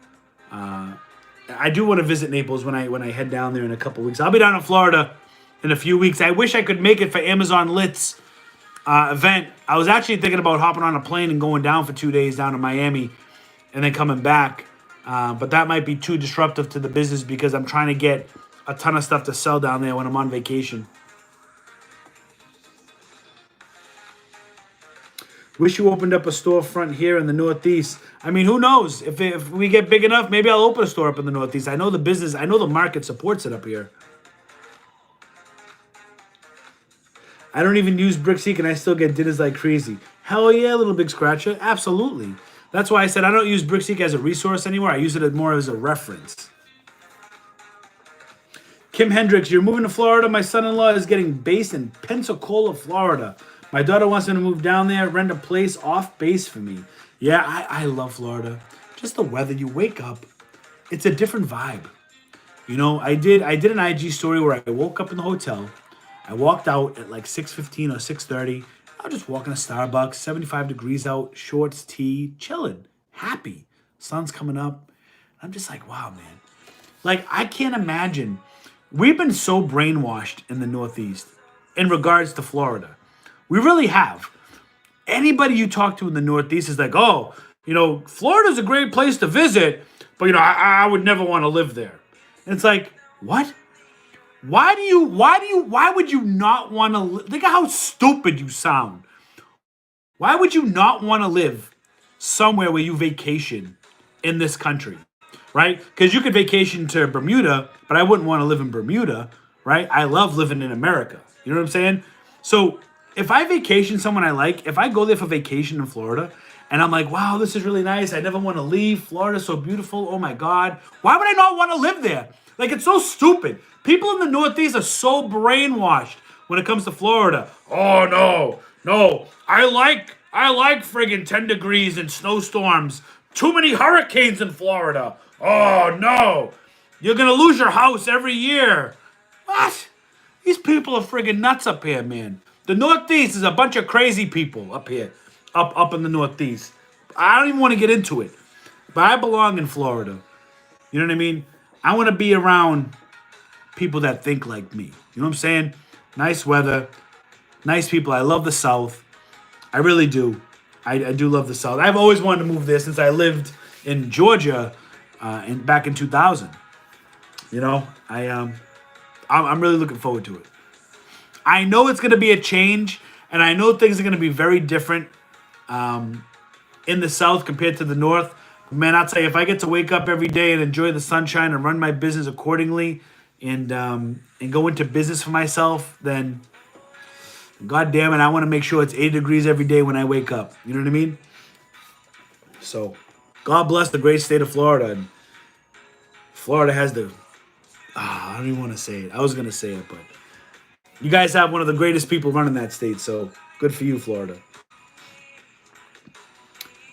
I do want to visit Naples when I head down there in a couple weeks. I'll be down in Florida in a few weeks. I wish I could make it for Amazon Lit's event. I was actually thinking about hopping on a plane and going down for 2 days down to Miami and then coming back. But that might be too disruptive to the business because I'm trying to get a ton of stuff to sell down there when I'm on vacation. Wish you opened up a storefront here in the Northeast. I mean, who knows? If we get big enough, maybe I'll open a store up in the Northeast. I know the business. I know the market supports it up here. I don't even use Brickseek and I still get dinners like crazy. Hell yeah, little big scratcher. Absolutely. That's why I said I don't use Brickseek as a resource anymore. I use it more as a reference. Kim Hendricks, you're moving to Florida. My son-in-law is getting based in Pensacola, Florida. My daughter wants me to move down there, rent a place off base for me. Yeah, I love Florida. Just the weather. You wake up. It's a different vibe. I did an IG story where I woke up in the hotel. I walked out at like 6:15 or 6:30. I was just walking to Starbucks, 75 degrees out, shorts, tea, chilling, happy. Sun's coming up. I'm just like, wow, man. Like, I can't imagine. We've been so brainwashed in the Northeast in regards to Florida. We really have. Anybody you talk to in the Northeast is like, oh, Florida's a great place to visit, but, I would never want to live there. And it's like, what? Why would you not want to live? Think of how stupid you sound. Why would you not want to live somewhere where you vacation in this country, right? Because you could vacation to Bermuda, but I wouldn't want to live in Bermuda, right? I love living in America. You know what I'm saying? So if I vacation someone I like, if I go there for vacation in Florida and I'm like, wow, this is really nice. I never want to leave. Florida's so beautiful. Oh my God. Why would I not want to live there? Like, it's so stupid. People in the Northeast are so brainwashed when it comes to Florida. Oh, no. I like friggin' 10 degrees and snowstorms. Too many hurricanes in Florida. Oh, no. You're going to lose your house every year. What? These people are friggin' nuts up here, man. The Northeast is a bunch of crazy people up here. Up in the Northeast. I don't even want to get into it. But I belong in Florida. You know what I mean? I want to be around people that think like me. You know what I'm saying? Nice weather. Nice people. I love the South. I really do. I do love the South. I've always wanted to move there since I lived in Georgia back in 2000. I'm really looking forward to it. I know it's going to be a change, and I know things are going to be very different in the South compared to the North. Man, I'll tell you, if I get to wake up every day and enjoy the sunshine and run my business accordingly and go into business for myself, then God damn it, I want to make sure it's 80 degrees every day when I wake up. You know what I mean? So, God bless the great state of Florida. And Florida has I don't even want to say it. I was going to say it, but you guys have one of the greatest people running that state, so good for you, Florida.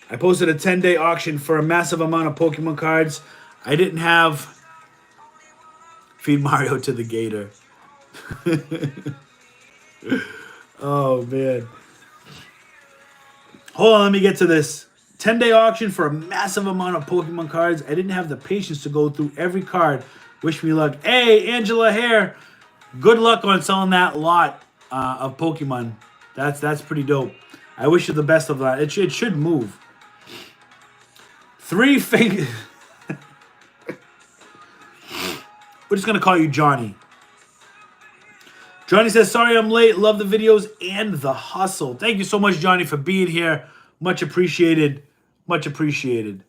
I posted a 10-day auction for a massive amount of Pokemon cards. I didn't have Feed Mario to the Gator. Oh, man. Hold on, let me get to this. 10-day auction for a massive amount of Pokemon cards. I didn't have the patience to go through every card. Wish me luck. Hey, Angela Hare. Good luck on selling that lot of Pokemon. That's pretty dope. I wish you the best of that. It should move. 3 fingers. We're just going to call you Johnny. Johnny says, sorry I'm late. Love the videos and the hustle. Thank you so much, Johnny, for being here. Much appreciated. Much appreciated.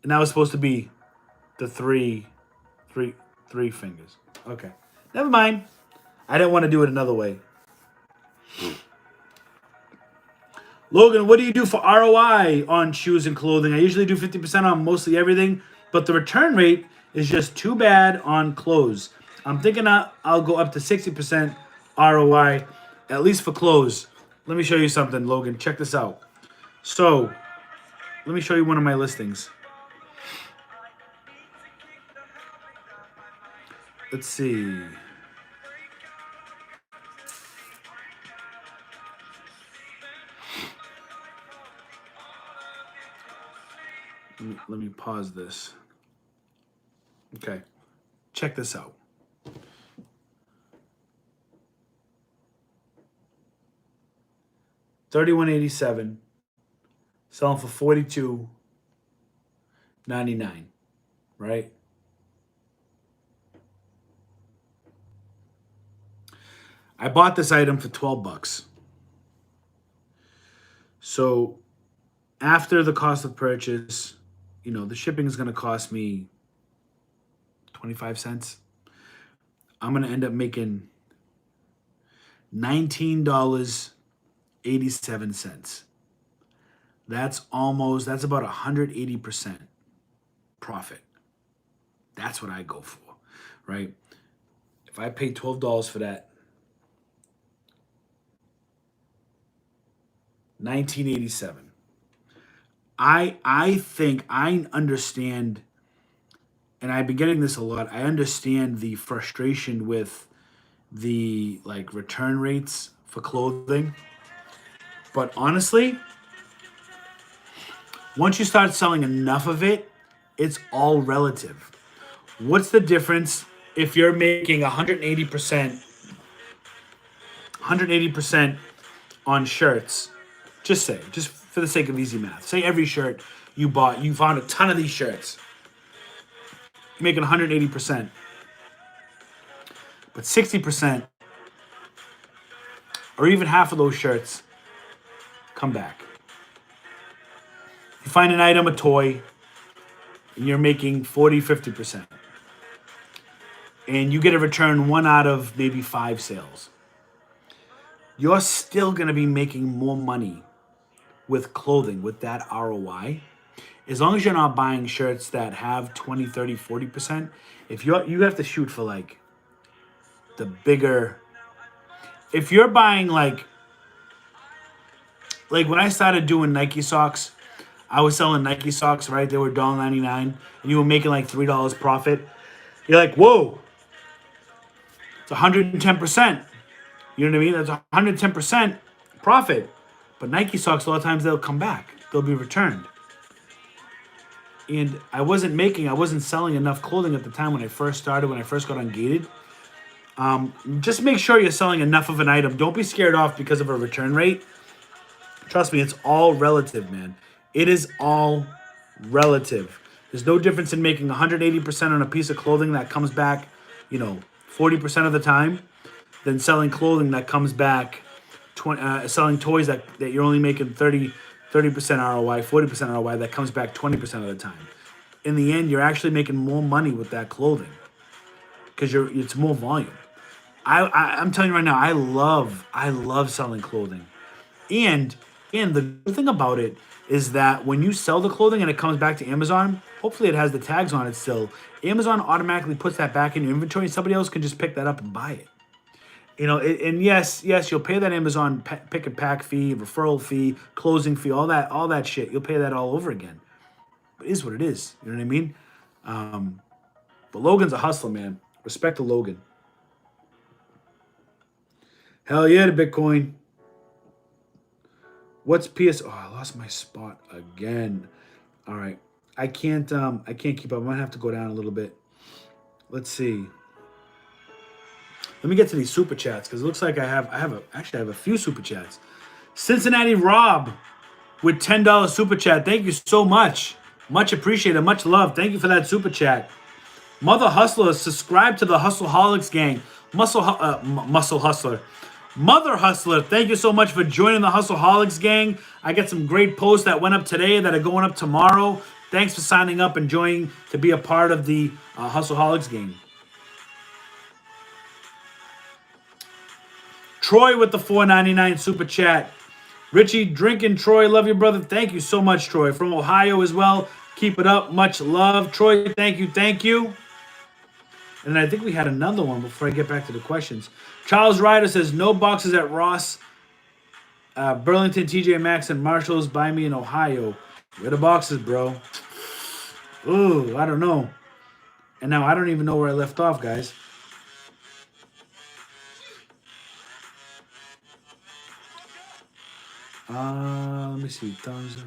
And that was supposed to be the three fingers. Okay. Never mind. I didn't want to do it another way. Logan, what do you do for ROI on shoes and clothing? I usually do 50% on mostly everything, but the return rate is just too bad on clothes. I'm thinking I'll go up to 60% ROI, at least for clothes. Let me show you something, Logan. Check this out. So, let me show you one of my listings. Let's see. Let me pause this. Okay. Check this out. $31.87. Selling for $42.99. Right? I bought this item for $12. So after the cost of purchase, you know, the shipping is going to cost me 25 cents. I'm going to end up making $19.87. That's about 180% profit. That's what I go for, right? If I pay $12 for that, $19.87. I think I understand, and I've been getting this a lot. I understand the frustration with the return rates for clothing. But honestly, once you start selling enough of it, it's all relative. What's the difference if you're making 180% on shirts? Just for the sake of easy math. Say every shirt you bought, you found a ton of these shirts. You're making 180%. But 60%, or even half of those shirts, come back. You find an item, a toy, and you're making 40, 50%. And you get a return 1 out of maybe 5 sales. You're still going to be making more money with clothing, with that ROI. As long as you're not buying shirts that have 20, 30, 40%, you have to shoot for the bigger. If you're buying like when I started doing Nike socks, I was selling Nike socks, right? They were $1.99, and you were making like $3 profit. You're like, whoa, it's 110%. You know what I mean? That's 110% profit. But Nike socks, a lot of times they'll come back. They'll be returned. And I wasn't selling enough clothing at the time when I first started, when I first got ungated. Just make sure you're selling enough of an item. Don't be scared off because of a return rate. Trust me, it's all relative, man. It is all relative. There's no difference in making 180% on a piece of clothing that comes back, 40% of the time, than selling clothing that comes back, selling toys that you're only making 30% ROI, 40% ROI, that comes back 20% of the time. In the end, you're actually making more money with that clothing because it's more volume. I'm telling you right now, I love selling clothing. And the good thing about it is that when you sell the clothing and it comes back to Amazon, hopefully it has the tags on it still. Amazon automatically puts that back in your inventory and somebody else can just pick that up and buy it. You know, and yes, you'll pay that Amazon pick and pack fee, referral fee, closing fee, all that shit. You'll pay that all over again. But it is what it is. You know what I mean? But Logan's a hustler, man. Respect to Logan. Hell yeah, to Bitcoin. What's PS? Oh, I lost my spot again. All right, I can't keep up. I might have to go down a little bit. Let's see. Let me get to these super chats because it looks like I have a few super chats. Cincinnati Rob with $10 super chat. Thank you so much. Much appreciated. Much love. Thank you for that super chat. Mother Hustler, subscribe to the Hustleholics Gang. Muscle Hustler. Mother Hustler, thank you so much for joining the Hustleholics Gang. I got some great posts that went up today that are going up tomorrow. Thanks for signing up and joining to be a part of the Hustleholics Gang. Troy with the $4.99 super chat. Richie drinking, Troy, love you, brother. Thank you so much, Troy. From Ohio as well. Keep it up. Much love. Troy, thank you. And I think we had another one before I get back to the questions. Charles Ryder says, no boxes at Ross, Burlington, TJ Maxx, and Marshalls. Buy me in Ohio. Where the boxes, bro? Ooh, I don't know. And now I don't even know where I left off, guys. Let me see. Thumbs up.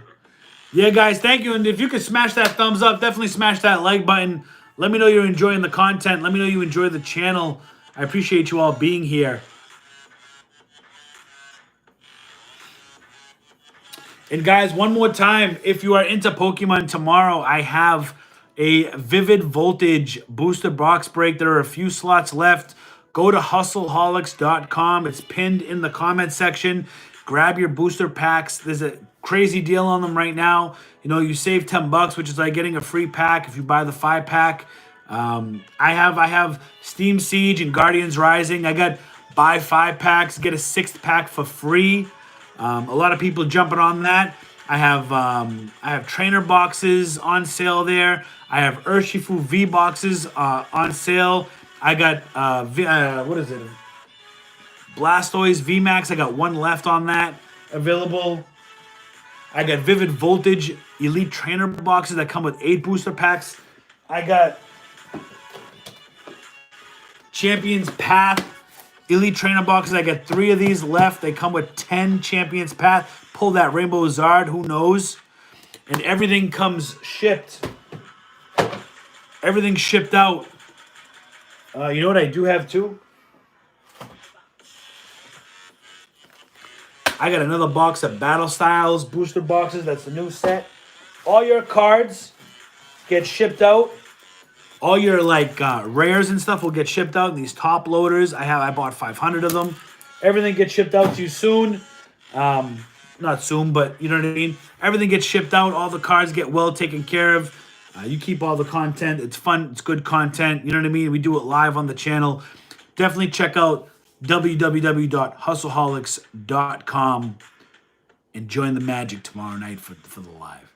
Yeah, guys, thank you. And if you could smash that thumbs up, definitely smash that like button. Let me know you're enjoying the content. Let me know you enjoy the channel. I appreciate you all being here. And guys, one more time, if you are into Pokemon tomorrow, I have a Vivid Voltage booster box break. There are a few slots left. Go to hustleholics.com. It's pinned in the comment section. Grab your booster packs. There's a crazy deal on them right now. You know, you save $10, which is like getting a free pack if you buy the 5-pack. I have Steam Siege and Guardians Rising. I got buy 5 packs, get a 6th pack for free. A lot of people jumping on that. I have trainer boxes on sale there. I have Urshifu V boxes on sale. I got what is it? Blastoise VMAX. I got one left on that available. I got Vivid Voltage Elite Trainer boxes that come with 8 booster packs. I got Champions Path Elite Trainer boxes. I got 3 of these left. They come with 10 Champions Path. Pull that Rainbow Zard, who knows? And everything comes shipped. Everything's shipped out. You know what I do have too? I got another box of Battle Styles booster boxes. That's the new set. All your cards get shipped out. All your rares and stuff will get shipped out. These top loaders, I bought 500 of them. Everything gets shipped out to you soon. Not soon, but you know what I mean. Everything gets shipped out. All the cards get well taken care of. You keep all the content. It's fun. It's good content. You know what I mean. We do it live on the channel. Definitely check out www.hustleholics.com and join the magic tomorrow night for the live.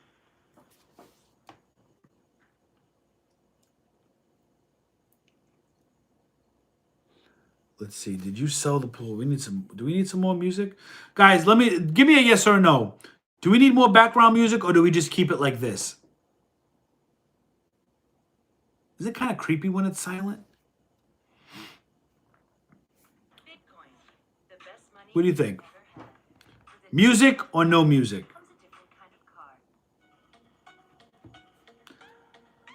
Let's see. Did you sell the pool? Do we need some more music? Guys, give me a yes or a no. Do we need more background music or do we just keep it like this? Is it kind of creepy when it's silent? What do you think? Music or no music?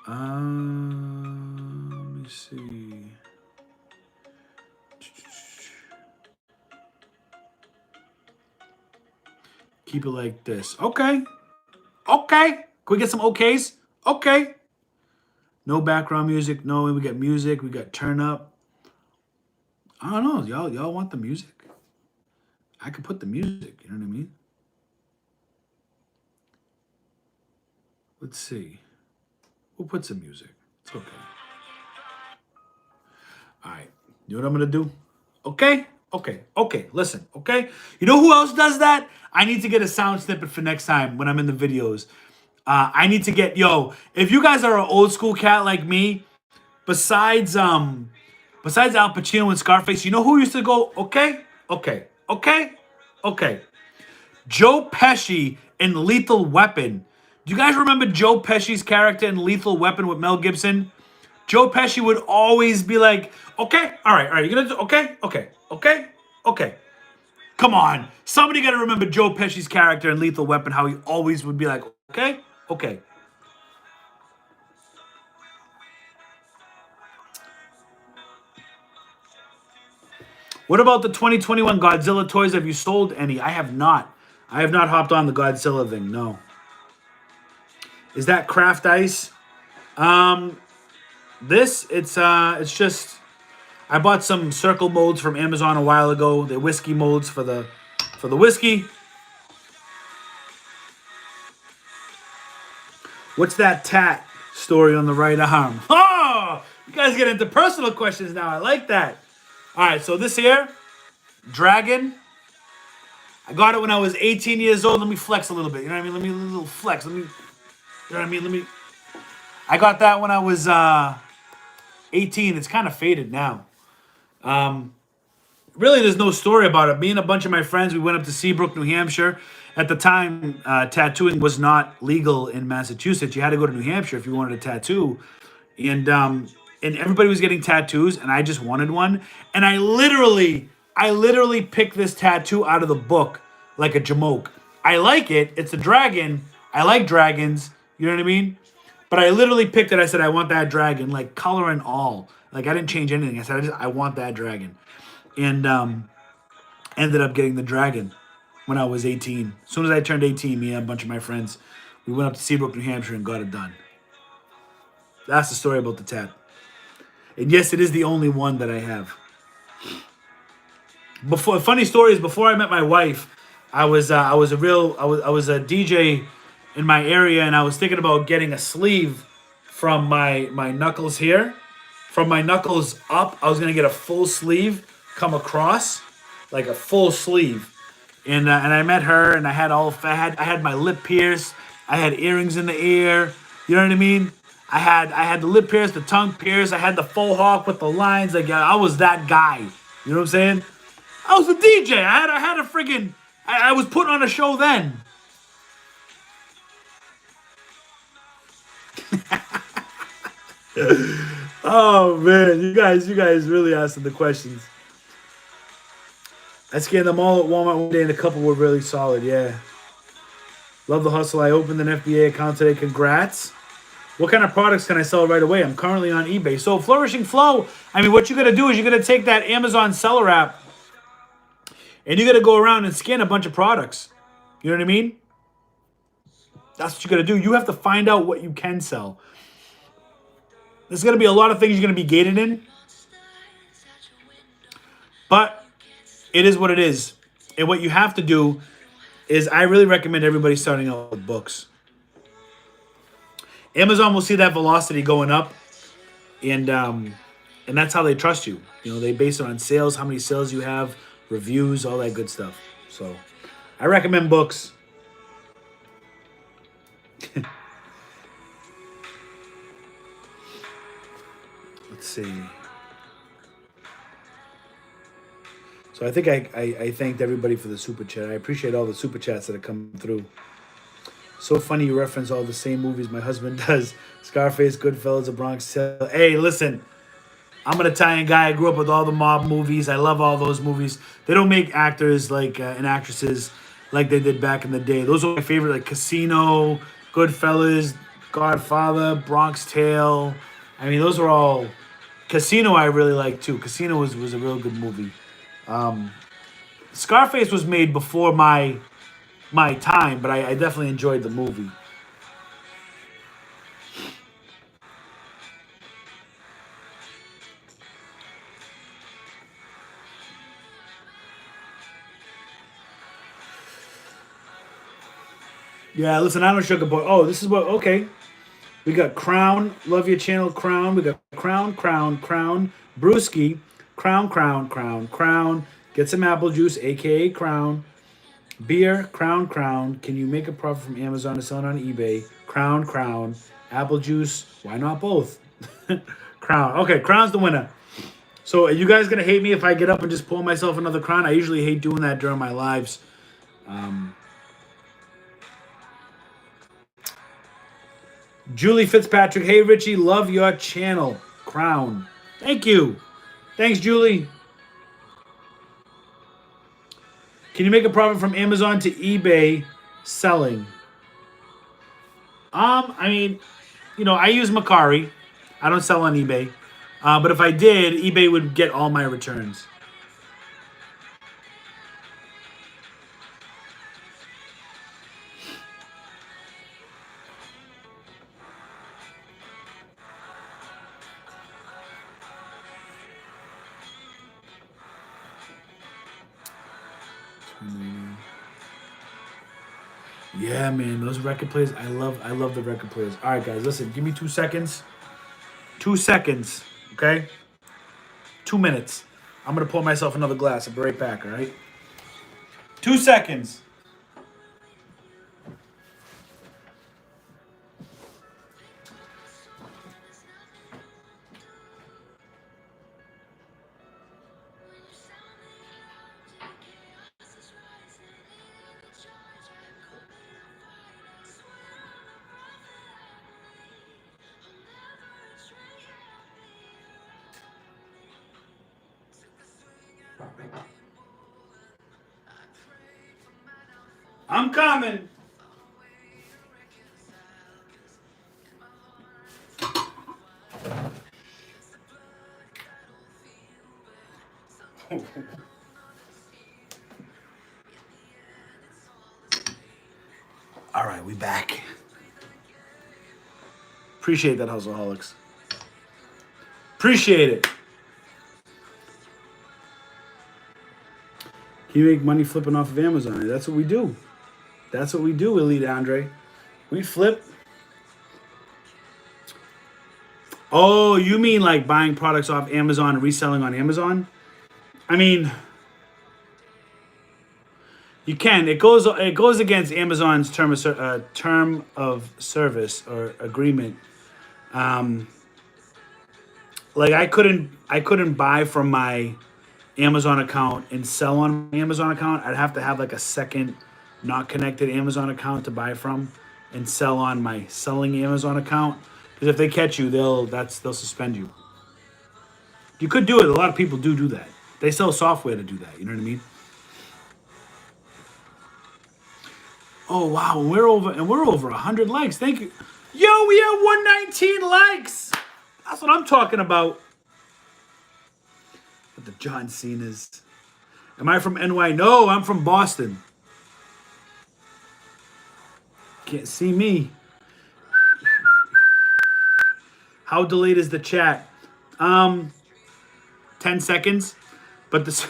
Let me see. Keep it like this. Okay. Can we get some okays? Okay. No background music. No, we got music. We got turn up. I don't know. Y'all want the music? I could put the music. You know what I mean? Let's see. We'll put some music. It's okay. All right. You know what I'm going to do? Okay. Listen, okay? You know who else does that? I need to get a sound snippet for next time when I'm in the videos. I need to get, if you guys are an old school cat like me, besides Besides Al Pacino and Scarface, you know who used to go, okay, okay, okay, okay? Joe Pesci in Lethal Weapon. Do you guys remember Joe Pesci's character in Lethal Weapon with Mel Gibson? Joe Pesci would always be like, okay, all right, you're gonna do, okay, okay, okay, okay. Come on. Somebody got to remember Joe Pesci's character in Lethal Weapon, how he always would be like, okay, okay. What about the 2021 Godzilla toys? Have you sold any? I have not. I have not hopped on the Godzilla thing, no. Is that craft ice? It's just I bought some circle molds from Amazon a while ago. The whiskey molds for the whiskey. What's that tat story on the right arm? Oh, you guys get into personal questions now. I like that. All right, so this here, dragon. I got it when I was 18 years old. Let me flex a little bit. You know what I mean? Let me a little flex. You know what I mean? I got that when I was 18. It's kind of faded now. Really, there's no story about it. Me and a bunch of my friends, we went up to Seabrook, New Hampshire. At the time, tattooing was not legal in Massachusetts. You had to go to New Hampshire if you wanted a tattoo. And everybody was getting tattoos, and I just wanted one. And I literally picked this tattoo out of the book like a jamoke. I like it. It's a dragon. I like dragons. You know what I mean? But I literally picked it. I said, I want that dragon, like color and all. Like I didn't change anything. I said, I want that dragon. And ended up getting the dragon when I was 18. As soon as I turned 18, me and a bunch of my friends, we went up to Seabrook, New Hampshire, and got it done. That's the story about the tat. And yes, it is the only one that I have. Funny story is, before I met my wife, I was a DJ in my area, and I was thinking about getting a sleeve from my knuckles here, from my knuckles up. I was gonna get a full sleeve come across, like a full sleeve. And I met her, and I had my lip pierced. I had earrings in the ear. You know what I mean? I had the lip pierced, the tongue pierced. I had the faux hawk with the lines. Like I was that guy. You know what I'm saying? I was a DJ. I had a friggin'. I was putting on a show then. Oh man, you guys really asking the questions. I scanned them all at Walmart one day, and a couple were really solid. Yeah. Love the hustle. I opened an FBA account today. Congrats. What kind of products can I sell right away? I'm currently on eBay. So Flourishing Flow, I mean, what you're going to do is you're going to take that Amazon seller app, and you're going to go around and scan a bunch of products. You know what I mean? That's what you're going to do. You have to find out what you can sell. There's going to be a lot of things you're going to be gated in. But it is what it is. And what you have to do is, I really recommend everybody starting out with books. Amazon will see that velocity going up, and that's how they trust you. You know, they base it on sales, how many sales you have, reviews, all that good stuff. So I recommend books. Let's see. So I think I thanked everybody for the super chat. I appreciate all the super chats that have come through. So funny you reference all the same movies my husband does. Scarface, Goodfellas, The Bronx Tale. Hey, listen. I'm an Italian guy. I grew up with all the mob movies. I love all those movies. They don't make actors like and actresses like they did back in the day. Those are my favorite, like Casino, Goodfellas, Godfather, Bronx Tale. I mean, those are all... Casino I really like too. Casino was a real good movie. Scarface was made before my time, but I definitely enjoyed the movie. Yeah, listen, I don't sugarcoat. Oh, this is what... Okay. We got Crown. Love your channel, Crown. We got Crown. Brewski. Crown. Get some apple juice, a.k.a. Crown. Beer, Crown. Can you make a profit from Amazon to sell it on eBay? Crown. Apple juice. Why not both? Crown. Okay, Crown's the winner. So are you guys gonna hate me if I get up and just pour myself another crown? I usually hate doing that during my lives. Julie Fitzpatrick, hey Richie, love your channel. Crown. Thank you. Thanks, Julie. Can you make a profit from Amazon to eBay selling? I mean, I use Macari. I don't sell on eBay. But if I did, eBay would get all my returns. Yeah, man, those record players, I love the record players. All right, guys, listen, give me 2 seconds. 2 seconds, okay? 2 minutes. I'm gonna pour myself another glass. I'll be right back, all right? 2 seconds. I'm coming. All right, we back. Appreciate that, Hustleholics. Appreciate it. Can you make money flipping off of Amazon? That's what we do. That's what we do, Elite Andre. We flip. Oh, you mean like buying products off Amazon and reselling on Amazon? I mean, you can. It goes against Amazon's term of service or agreement. Like I couldn't buy from my Amazon account and sell on my Amazon account. I'd have to have like a second not connected Amazon account to buy from and sell on my selling Amazon account. Because if they catch you, they'll suspend you. You could do it. A lot of people do that. They sell software to do that. You know what I mean? Oh wow, and we're over 100 likes. Thank you. Yo, we have 119 likes. That's what I'm talking about. With the John Cena's. Am I from NY? No, I'm from Boston. Can't see me. How delayed is the chat? 10 seconds. But this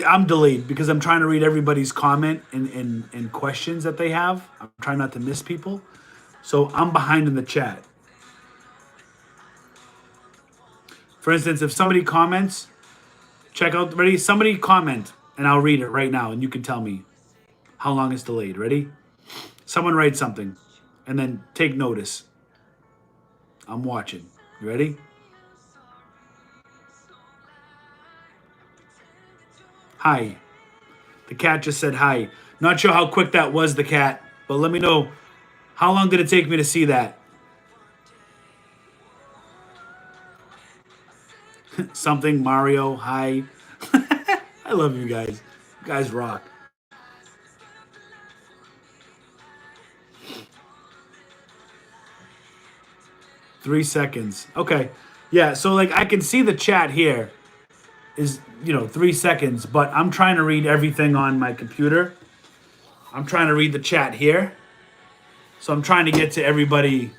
I'm delayed because I'm trying to read everybody's comment and questions that they have. I'm trying not to miss people. So I'm behind in the chat. For instance, if somebody comments, check out, ready? Somebody comment and I'll read it right now and you can tell me how long it's delayed. Ready? Someone write something and then take notice. I'm watching. You ready? Hi. The cat just said hi. Not sure how quick that was, the cat, but let me know. How long did it take me to see that? Something, Mario, hi. I love you guys. You guys rock. Three seconds. Okay. Yeah, so like I can see the chat here is, 3 seconds, but I'm trying to read everything on my computer. I'm trying to read the chat here. So I'm trying to get to everybody.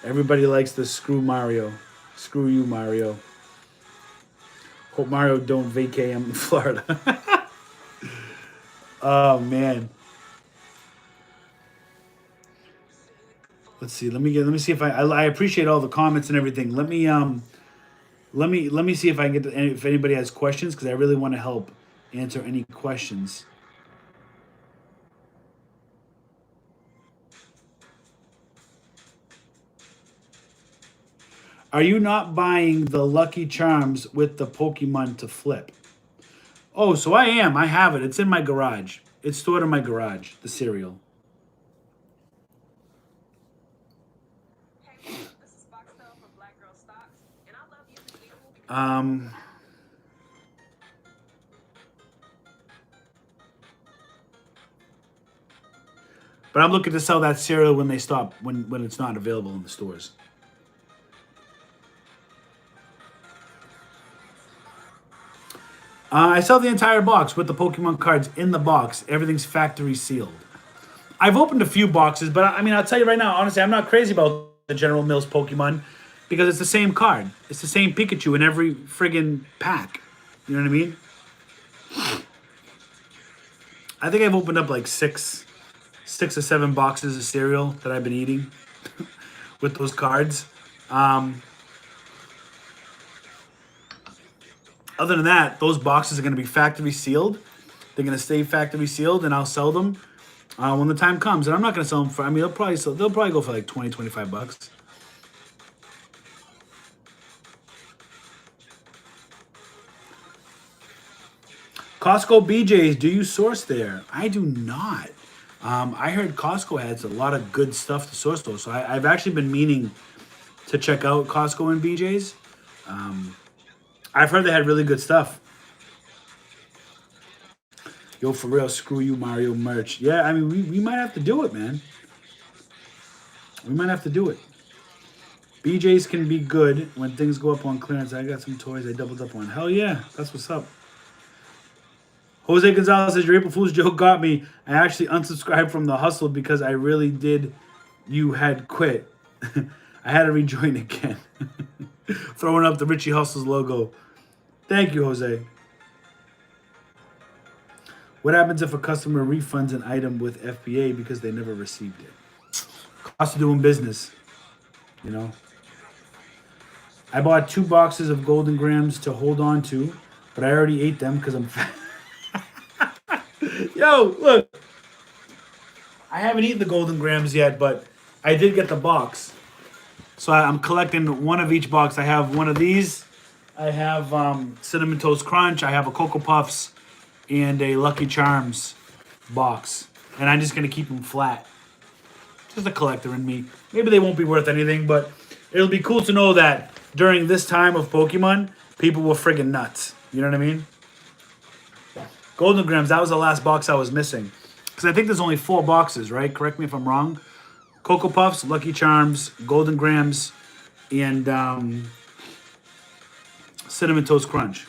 Everybody likes the screw Mario. Screw you, Mario. Hope Mario don't vacate him in Florida. Oh man. Let's see. Let me see if I appreciate all the comments and everything. Let me see if I can get if anybody has questions because I really want to help answer any questions. Are you not buying the Lucky Charms with the Pokemon to flip? Oh, so I am. I have it. It's in my garage. It's stored in my garage, the cereal. Um, but I'm looking to sell that cereal when they stop, when it's not available in the stores. I sell the entire box with the Pokemon cards in the box. Everything's factory sealed. I've opened a few boxes, but I mean, I'll tell you right now, honestly, I'm not crazy about the General Mills Pokemon because it's the same card. It's the same Pikachu in every friggin' pack. You know what I mean? I think I've opened up like six or seven boxes of cereal that I've been eating with those cards. Other than that, those boxes are going to be factory sealed. They're going to stay factory sealed, and I'll sell them when the time comes. And I'm not going to sell them for, I mean, they'll probably go for like 20, 25 bucks. Costco BJ's, do you source there? I do not. I heard Costco has a lot of good stuff to source though. So I've actually been meaning to check out Costco and BJ's. I've heard they had really good stuff. Yo, for real, screw you, Mario merch. Yeah, I mean, we might have to do it, man. We might have to do it. BJ's can be good when things go up on clearance. I got some toys I doubled up on. Hell yeah, that's what's up. Jose Gonzalez says, your April Fool's joke got me. I actually unsubscribed from the hustle because I really did. You had quit. I had to rejoin again. Throwing up the Richie Hustles logo. Thank you, Jose. What happens if a customer refunds an item with FBA because they never received it? Cost of doing business, you know? I bought 2 boxes of Golden Grams to hold on to, but I already ate them because I'm fat. Yo, look. I haven't eaten the Golden Grams yet, but I did get the box. So I'm collecting one of each box. I have one of these. I have Cinnamon Toast Crunch. I have a Cocoa Puffs and a Lucky Charms box. And I'm just going to keep them flat. Just a collector in me. Maybe they won't be worth anything, but it'll be cool to know that during this time of Pokemon, people were friggin' nuts. You know what I mean? Golden Grams, that was the last box I was missing. Because I think there's only 4 boxes, right? Correct me if I'm wrong. Cocoa Puffs, Lucky Charms, Golden Grams, and Cinnamon Toast Crunch.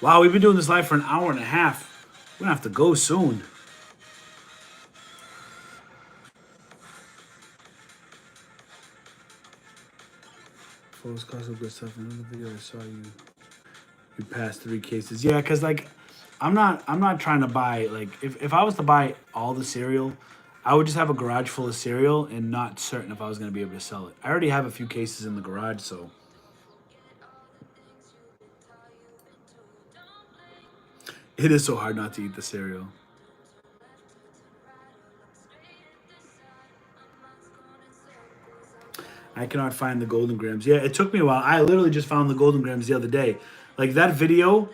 Wow, we've been doing this live for an hour and a half. We're going to have to go soon. Photos cost of good stuff. In another video I saw you passed 3 cases. Yeah, because like I'm not trying to buy, like, if I was to buy all the cereal, I would just have a garage full of cereal and not certain if I was going to be able to sell it. I already have a few cases in the garage, so. It is so hard not to eat the cereal. I cannot find the Golden Grams. Yeah, it took me a while. I literally just found the Golden Grams the other day. Like that video,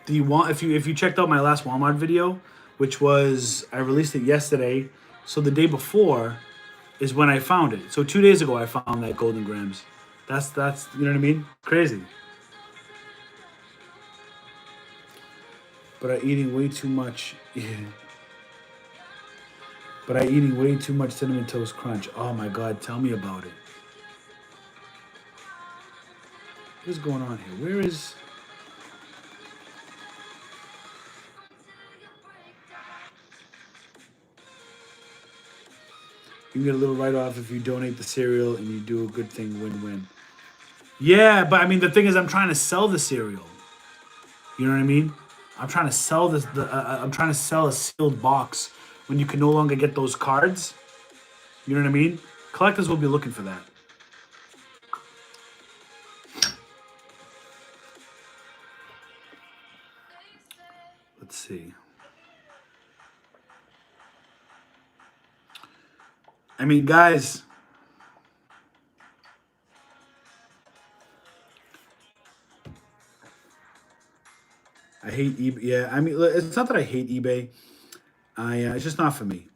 if you checked out my last Walmart video, which was I released it yesterday, so the day before is when I found it. So 2 days ago I found that Golden Grams. That's you know what I mean? Crazy. But I'm eating way too much. Yeah. But I'm eating way too much Cinnamon Toast Crunch. Oh my God, tell me about it. What's going on here? Where is... You can get a little write-off if you donate the cereal and you do a good thing, win-win. Yeah, but I mean, the thing is, I'm trying to sell the cereal. You know what I mean? I'm trying to sell this. I'm trying to sell a sealed box when you can no longer get those cards. You know what I mean? Collectors will be looking for that. Let's see. I mean, guys, I hate eBay. Yeah, I mean, it's not that I hate eBay. It's just not for me.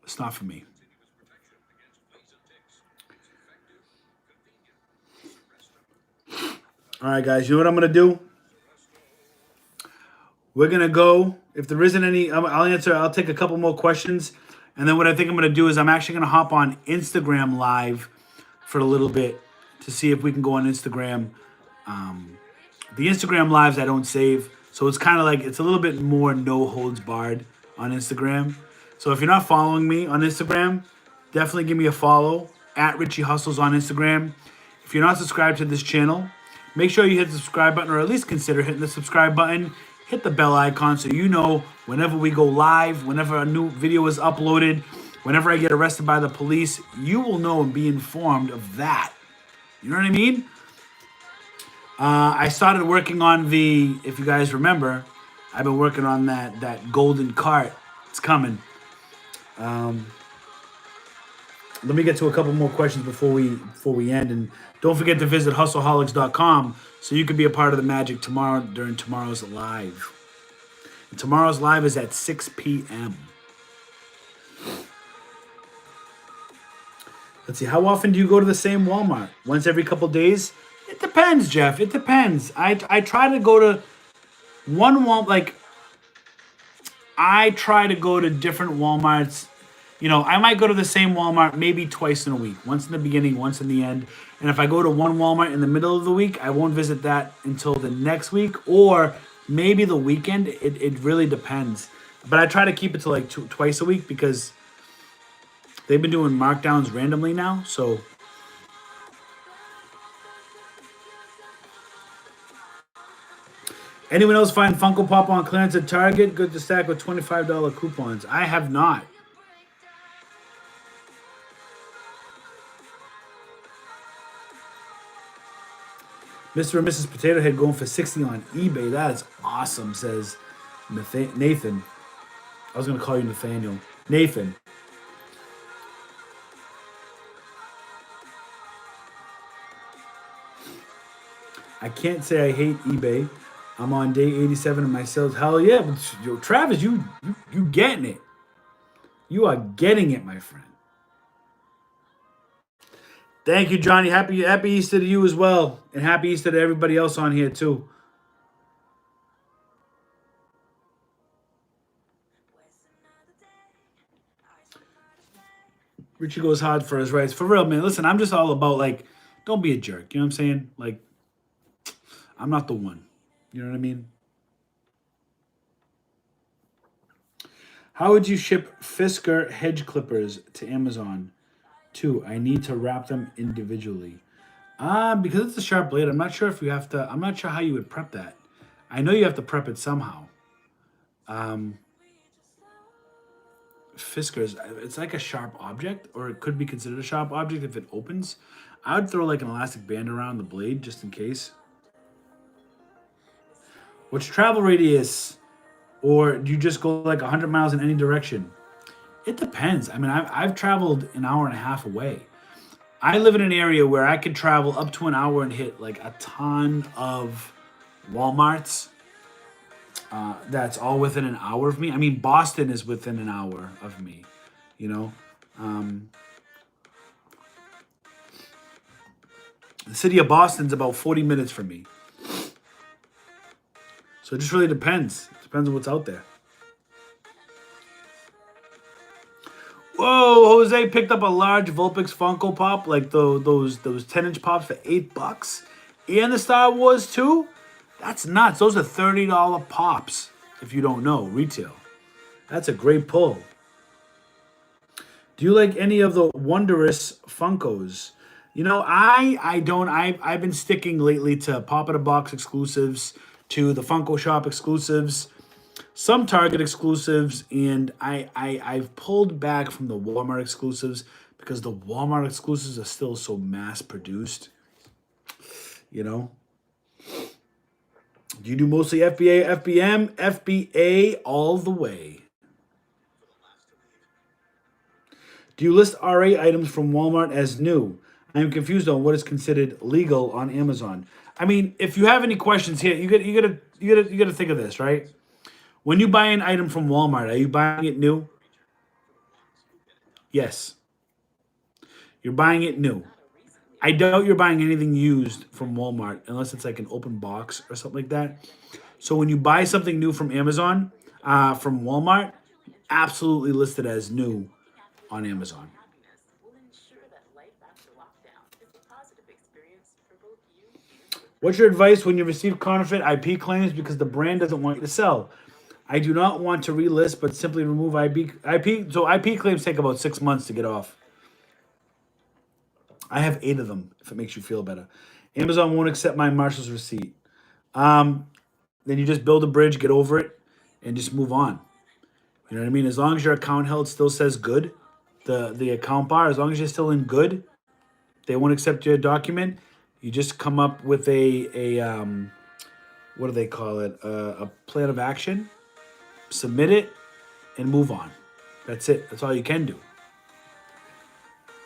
It's not for me. All right, guys. You know what I'm gonna do? We're gonna go. If there isn't any, I'll answer. I'll take a couple more questions, and then what I think I'm gonna do is I'm actually gonna hop on Instagram Live for a little bit to see if we can go on Instagram. The Instagram Lives I don't save, so it's kind of like it's a little bit more no holds barred on Instagram. So if you're not following me on Instagram, definitely give me a follow at Richie Hustles on Instagram. If you're not subscribed to this channel, make sure you hit the subscribe button, or at least consider hitting the subscribe button. Hit the bell icon so you know whenever we go live, whenever a new video is uploaded, whenever I get arrested by the police, you will know and be informed of that. You know what I mean? I started working on if you guys remember, I've been working on that golden cart. It's coming. Let me get to a couple more questions before we end, and don't forget to visit hustleholics.com so you can be a part of the magic tomorrow during tomorrow's live. And tomorrow's live is at 6 p.m. Let's see. How often do you go to the same Walmart? Once every couple days? It depends, Jeff. It depends. I try to go to one Walmart. Like, I try to go to different Walmarts. You know, I might go to the same Walmart maybe twice in a week. Once in the beginning, once in the end. And if I go to one Walmart in the middle of the week, I won't visit that until the next week or maybe the weekend. It really depends. But I try to keep it to like twice a week because they've been doing markdowns randomly now. So anyone else find Funko Pop on clearance at Target? Good to stack with $25 coupons. I have not. Mr. and Mrs. Potato Head going for 60 on eBay. That is awesome, says Nathan. I was going to call you Nathaniel. Nathan. I can't say I hate eBay. I'm on day 87 of my sales. Hell yeah. But, yo, Travis, you getting it. You are getting it, my friend. Thank you, Johnny. Happy Easter to you as well. And happy Easter to everybody else on here, too. Richie goes hard for his rights. For real, man. Listen, I'm just all about, like, don't be a jerk. You know what I'm saying? Like, I'm not the one. You know what I mean? How would you ship Fisker Hedge clippers to Amazon? 2, I need to wrap them individually. Because it's a sharp blade, I'm not sure if you have to. I'm not sure how you would prep that. I know you have to prep it somehow. Fiskers, it's like a sharp object, or it could be considered a sharp object if it opens. I would throw like an elastic band around the blade just in case. What's your travel radius? Or do you just go like 100 miles in any direction? It depends. I mean, I've traveled an hour and a half away. I live in an area where I could travel up to an hour and hit like a ton of Walmarts. That's all within an hour of me. I mean, Boston is within an hour of me, you know. The city of Boston's about 40 minutes from me. So it just really depends. It depends on what's out there. Whoa, Jose picked up a large Vulpix Funko Pop, like those 10-inch pops for $8. And the Star Wars 2? That's nuts. Those are $30 pops, if you don't know, retail. That's a great pull. Do you like any of the Wondrous Funkos? You know, I don't. I've been sticking lately to Pop in a Box exclusives, to the Funko Shop exclusives, some Target exclusives, and I've pulled back from the Walmart exclusives because the Walmart exclusives are still so mass produced. You know? Do you do mostly FBA, FBM? FBA all the way. Do you list RA items from Walmart as new? I'm confused on what is considered legal on Amazon. I mean, if you have any questions here, you gotta think of this, right? When you buy an item from Walmart, are you buying it new? Yes, you're buying it new. I doubt you're buying anything used from Walmart unless it's like an open box or something like that. So when you buy something new from Amazon, from Walmart, absolutely listed as new on Amazon. What's your advice when you receive counterfeit IP claims because the brand doesn't want you to sell? I do not want to relist, but simply remove IP. So IP claims take about 6 months to get off. I have 8 of them. If it makes you feel better, Amazon won't accept my Marshall's receipt. Um, then you just build a bridge, get over it, and just move on. You know what I mean? As long as your account held still says good, the account bar, as long as you're still in good, they won't accept your document. You just come up with a what do they call it? A plan of action. Submit it and move on. That's it. That's all you can do.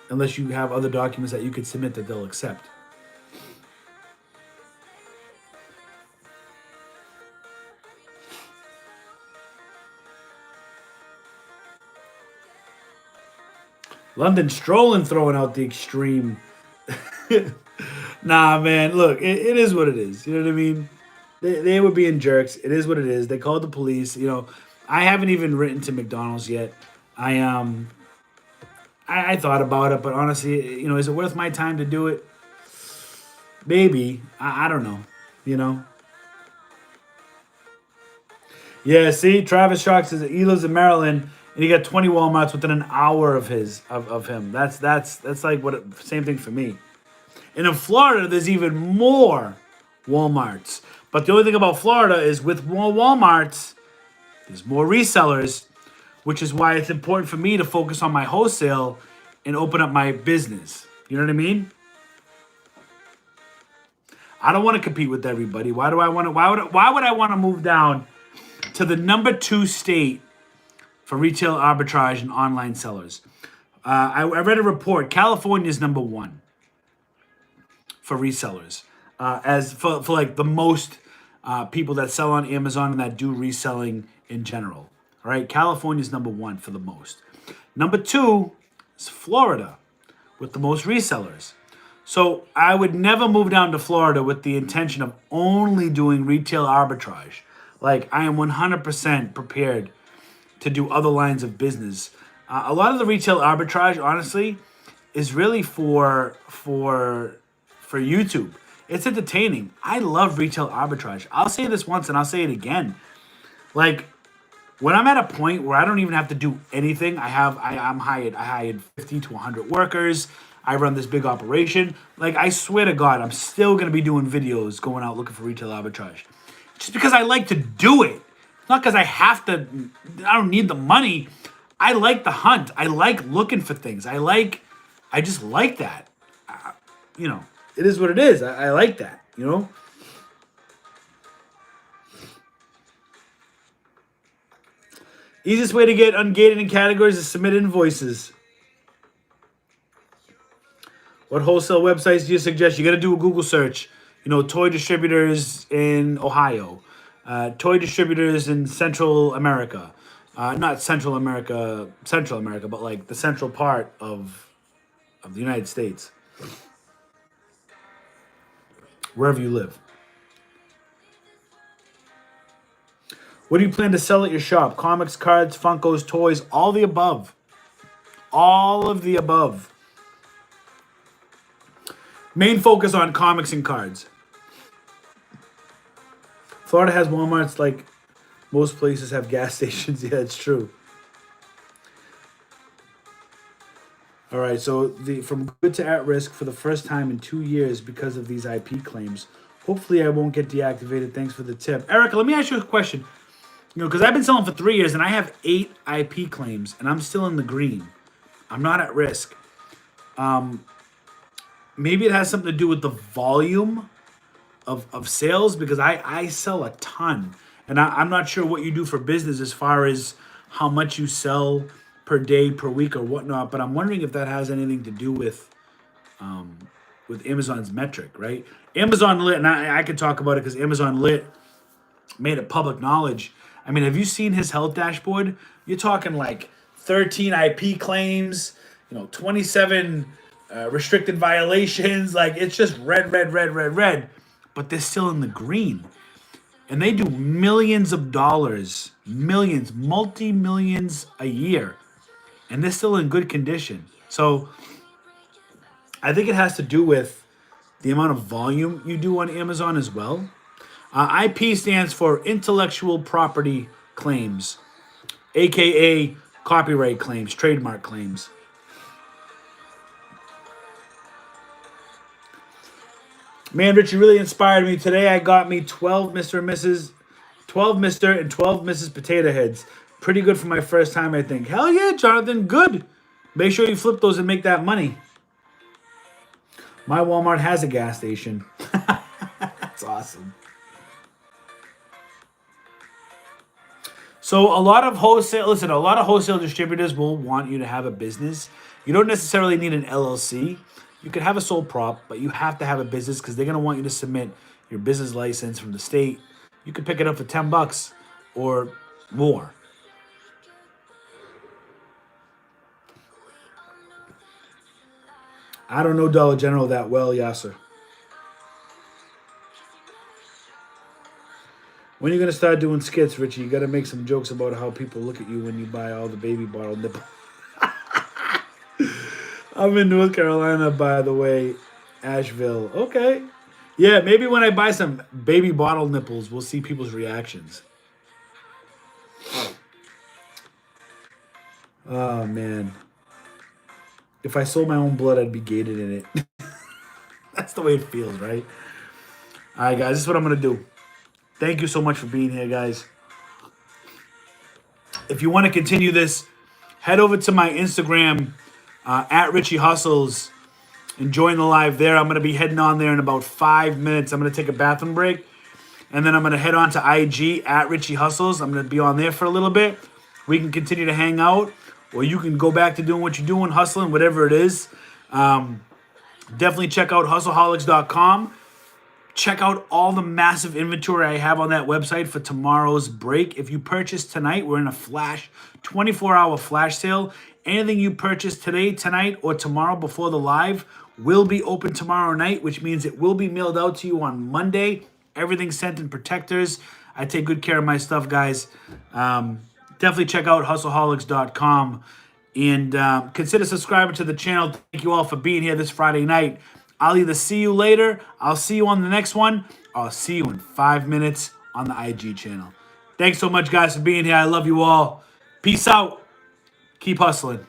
Unless you have other documents that you could submit that they'll accept. London strolling, throwing out the extreme. Nah, man. Look, it is what it is. You know what I mean? They were being jerks. It is what it is. They called the police. You know, I haven't even written to McDonald's yet. I thought about it, but honestly, you know, is it worth my time to do it? Maybe. I don't know. You know. Yeah. See, Travis Shock says that he lives in Maryland and he got 20 WalMarts within an hour of him. That's like same thing for me. And in Florida, there's even more Walmarts. But the only thing about Florida is with more Walmarts, there's more resellers, which is why it's important for me to focus on my wholesale and open up my business. You know what I mean? I don't want to compete with everybody. Why do I want to? Why would I want to move down to the number 2 state for retail arbitrage and online sellers? I read a report. California is number 1 for resellers, as for like the most people that sell on Amazon and that do reselling in general. All right, California is number 1 for the most. Number 2 is Florida with the most resellers. So I would never move down to Florida with the intention of only doing retail arbitrage. Like, I am 100% prepared to do other lines of business. A lot of the retail arbitrage, honestly, is really for YouTube. It's entertaining. I love retail arbitrage. I'll say this once and I'll say it again. Like, when I'm at a point where I don't even have to do anything, I'm hired. I hired 50 to 100 workers. I run this big operation. Like, I swear to God, I'm still going to be doing videos going out looking for retail arbitrage. Just because I like to do it. Not because I have to, I don't need the money. I like the hunt. I like looking for things. I just like that. You know, it is what it is. I like that, you know? Easiest way to get ungated in categories is submit invoices. What wholesale websites do you suggest? You got to do a Google search. You know, toy distributors in Ohio, toy distributors in Central America. Not Central America, but like the central part of the United States. Wherever you live. What do you plan to sell at your shop? Comics, cards, Funkos, toys, all the above. All of the above. Main focus on comics and cards. Florida has Walmarts like most places have gas stations. Yeah, it's true. All right, so from good to at risk for the first time in 2 years because of these IP claims. Hopefully I won't get deactivated. Thanks for the tip. Erica, let me ask you a question. You know, because I've been selling for 3 years and I have 8 IP claims and I'm still in the green. I'm not at risk. Maybe it has something to do with the volume of sales because I sell a ton. And I'm not sure what you do for business as far as how much you sell per day, per week, or whatnot. But I'm wondering if that has anything to do with with Amazon's metric, right? Amazon Lit, and I could talk about it because Amazon Lit made it public knowledge. I mean, have you seen his health dashboard? You're talking like 13 IP claims, 27 restricted violations. Like, it's just red, red, red, red, red. But they're still in the green. And they do millions of dollars, millions, multi-millions a year. And they're still in good condition. So I think it has to do with the amount of volume you do on Amazon as well. IP stands for intellectual property claims, aka copyright claims, trademark claims. Man, Richie really inspired me. Today I got me 12 Mr. and Mrs. 12 Mr. and 12 Mrs. Potato Heads. Pretty good for my first time, I think. Hell yeah, Jonathan, good. Make sure you flip those and make that money. My Walmart has a gas station. That's awesome. So a lot of wholesale distributors will want you to have a business. You don't necessarily need an LLC. You could have a sole prop, but you have to have a business because they're going to want you to submit your business license from the state. You could pick it up for $10 or more. I don't know Dollar General that well, Yasser. When are you going to start doing skits, Richie? You got to make some jokes about how people look at you when you buy all the baby bottle nipples. I'm in North Carolina, by the way. Asheville. Okay. Yeah, maybe when I buy some baby bottle nipples, we'll see people's reactions. Oh, man. If I sold my own blood, I'd be gated in it. That's the way it feels, right? All right, guys, this is what I'm going to do. Thank you so much for being here, guys. If you want to continue this, head over to my Instagram, at Richie Hustles, and join the live there. I'm going to be heading on there in about 5 minutes. I'm going to take a bathroom break, and then I'm going to head on to IG at Richie Hustles. I'm going to be on there for a little bit. We can continue to hang out, or you can go back to doing what you're doing, hustling, whatever it is. Definitely check out hustleholics.com. Check out all the massive inventory I have on that website for tomorrow's break. If you purchase tonight, we're in a 24-hour flash sale. Anything you purchase today, tonight, or tomorrow before the live will be open tomorrow night, which means it will be mailed out to you on Monday. Everything's sent in protectors. I take good care of my stuff, guys. Definitely check out hustleholics.com and consider subscribing to the channel. Thank you all for being here this Friday night. I'll either see you later, I'll see you on the next one, or I'll see you in 5 minutes on the IG channel. Thanks so much, guys, for being here. I love you all. Peace out. Keep hustling.